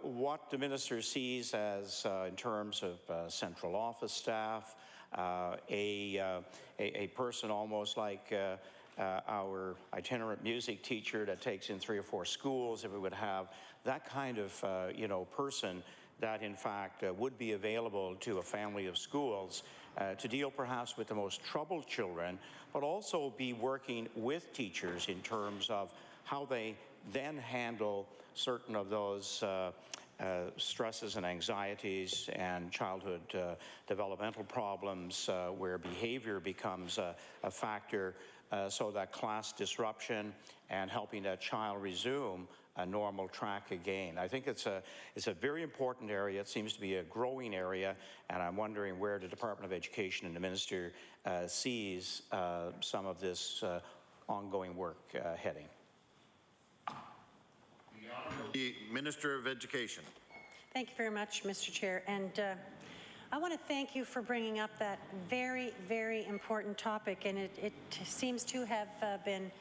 what the minister sees as in terms of central office staff, a person almost like our itinerant music teacher that takes in 3 or 4 schools. If we would have that kind of person that in fact would be available to a family of schools to deal perhaps with the most troubled children, but also be working with teachers in terms of how they then handle certain of those stresses and anxieties and childhood developmental problems where behavior becomes a factor, so that class disruption and helping that child resume a normal track again. I think it's a very important area. It seems to be a growing area, and I'm wondering where the Department of Education and the Minister sees some of this ongoing work heading. The Minister of Education. Thank you very much, Mr. Chair. And I want to thank you for bringing up that very, very important topic. And it seems to have been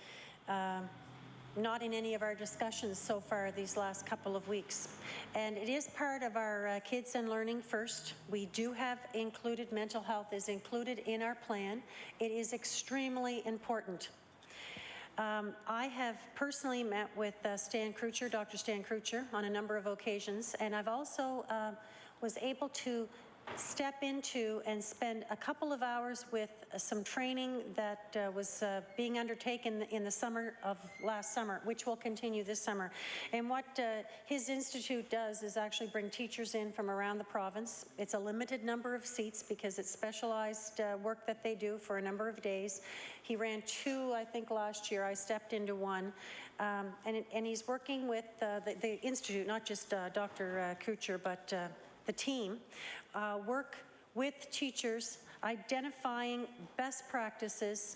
not in any of our discussions so far these last couple of weeks. And it is part of our Kids and Learning First. We do have included, mental health is included in our plan. It is extremely important. I have personally met with Dr. Stan Krucher on a number of occasions, and I've also was able to step into and spend a couple of hours with some training that was being undertaken in the summer of last summer, which will continue this summer. And what his institute does is actually bring teachers in from around the province. It's a limited number of seats because it's specialized work that they do for a number of days. He ran 2, I think, last year. I stepped into 1. And he's working with the institute, not just Dr. Krucher, but the team, work with teachers, identifying best practices,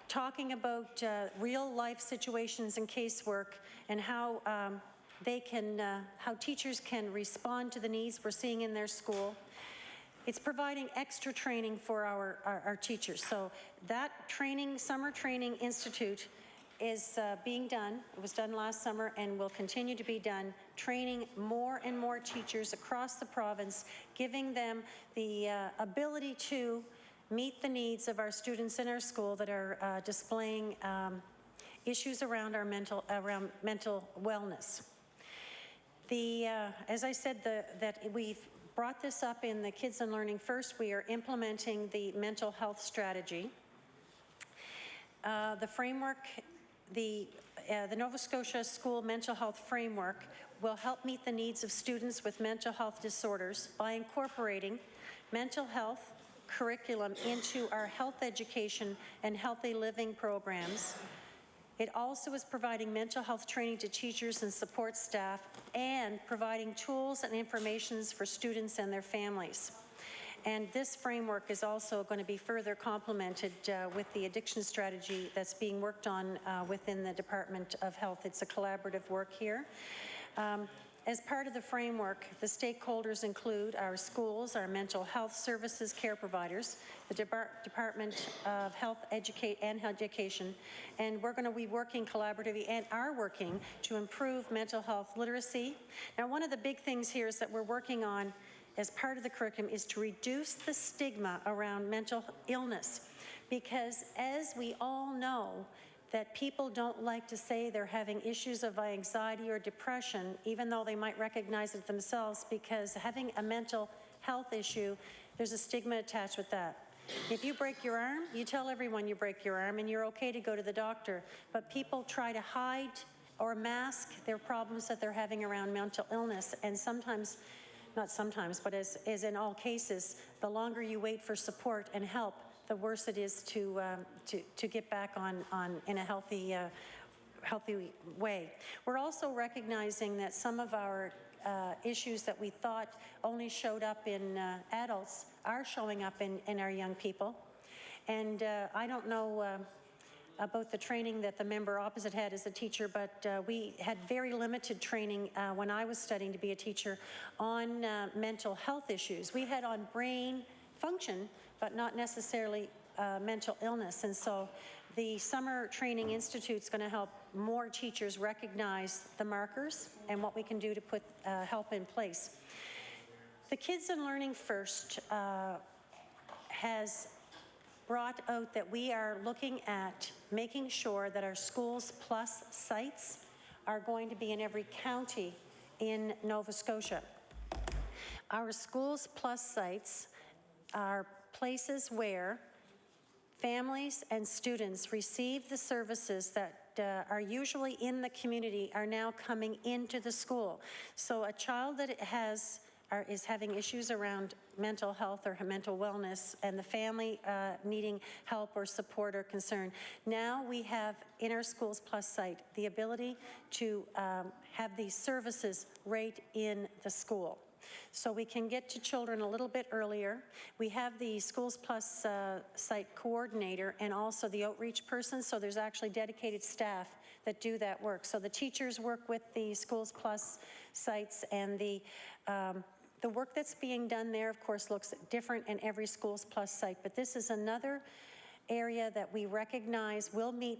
talking about real life situations and casework, and how how teachers can respond to the needs we're seeing in their school. It's providing extra training for our teachers. So that training, Summer Training Institute, is being done. It was done last summer and will continue to be done, training more and more teachers across the province, giving them the ability to meet the needs of our students in our school that are displaying issues around our mental wellness. As I said, that we've brought this up in the Kids and Learning First. We are implementing the mental health strategy. The framework, the Nova Scotia School Mental Health Framework will help meet the needs of students with mental health disorders by incorporating mental health curriculum into our health education and healthy living programs. It also is providing mental health training to teachers and support staff and providing tools and information for students and their families. And this framework is also going to be further complemented with the addiction strategy that's being worked on within the Department of Health. It's a collaborative work here. As part of the framework, the stakeholders include our schools, our mental health services care providers, the Department of Health Education, and we're going to be working collaboratively and are working to improve mental health literacy. Now, one of the big things here is that we're working on as part of the curriculum is to reduce the stigma around mental illness, because as we all know, that people don't like to say they're having issues of anxiety or depression, even though they might recognize it themselves, because having a mental health issue, there's a stigma attached with that. If you break your arm, you tell everyone you break your arm and you're okay to go to the doctor, but people try to hide or mask their problems that they're having around mental illness, and sometimes, not sometimes, but as in all cases, the longer you wait for support and help, the worse it is to get back on in a healthy way. We're also recognizing that some of our issues that we thought only showed up in adults are showing up in our young people. And I don't know about the training that the member opposite had as a teacher, but we had very limited training when I was studying to be a teacher on mental health issues. We had on brain function, but not necessarily mental illness. And so the Summer Training Institute is going to help more teachers recognize the markers and what we can do to put help in place. The Kids and Learning First has brought out that we are looking at making sure that our Schools Plus sites are going to be in every county in Nova Scotia. Our Schools Plus sites are places where families and students receive the services that are usually in the community are now coming into the school. So a child that is having issues around mental health or mental wellness and the family needing help or support or concern, now we have in our Schools Plus site the ability to have these services right in the school. So we can get to children a little bit earlier. We have the Schools Plus site coordinator and also the outreach person, so there's actually dedicated staff that do that work. So the teachers work with the Schools Plus sites, and the work that's being done there, of course, looks different in every Schools Plus site, but this is another area that we recognize will meet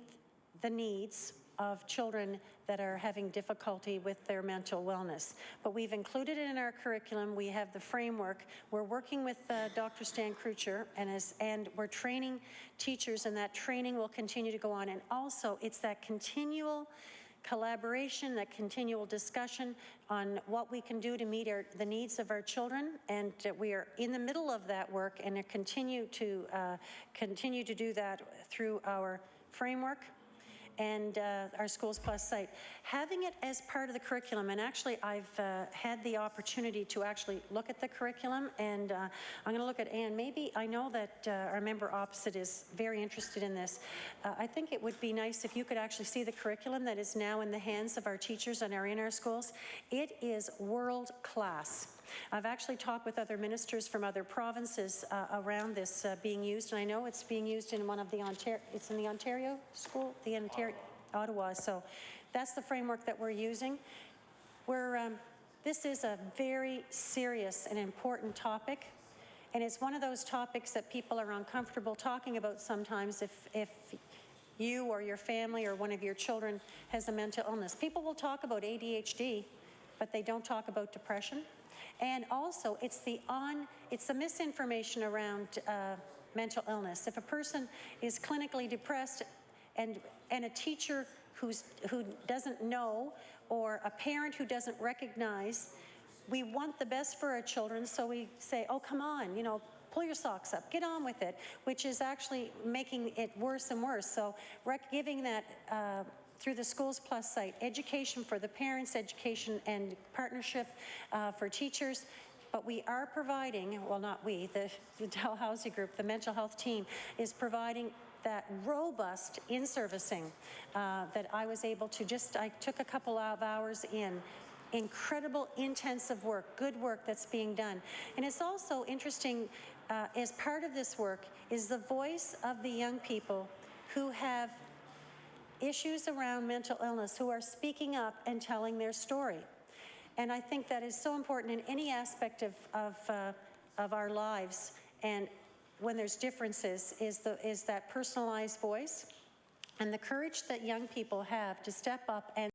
the needs of children that are having difficulty with their mental wellness. But we've included it in our curriculum. We have the framework. We're working with Dr. Stan Krucher, and we're training teachers, and that training will continue to go on. And also, it's that continual collaboration, that continual discussion on what we can do to meet the needs of our children, and we are in the middle of that work and continue to do that through our framework and our Schools Plus site. Having it as part of the curriculum, and actually I've had the opportunity to actually look at the curriculum, and I'm going to look at Anne. Maybe, I know that our member opposite is very interested in this. I think it would be nice if you could actually see the curriculum that is now in the hands of our teachers and are in our schools. It is world class. I've actually talked with other ministers from other provinces around this being used, and I know it's being used in one of the it's in the Ontario school, Ottawa. So that's the framework that we're using. This is a very serious and important topic, and it's one of those topics that people are uncomfortable talking about sometimes if you or your family or one of your children has a mental illness. People will talk about ADHD, but they don't talk about depression. And also, it's the misinformation around mental illness. If a person is clinically depressed and a teacher who doesn't know, or a parent who doesn't recognize, we want the best for our children, so we say, oh, come on, you know, pull your socks up, get on with it, which is actually making it worse and worse. So giving that through the Schools Plus site, education for the parents, education and partnership for teachers. But we are providing, well, not we, the Dalhousie Group, the mental health team, is providing that robust in-servicing that I was able to I took a couple of hours in. Incredible intensive work, good work that's being done. And it's also interesting, as part of this work, is the voice of the young people who have issues around mental illness, who are speaking up and telling their story. And I think that is so important in any aspect of our lives. And when there's differences, is that personalized voice and the courage that young people have to step up and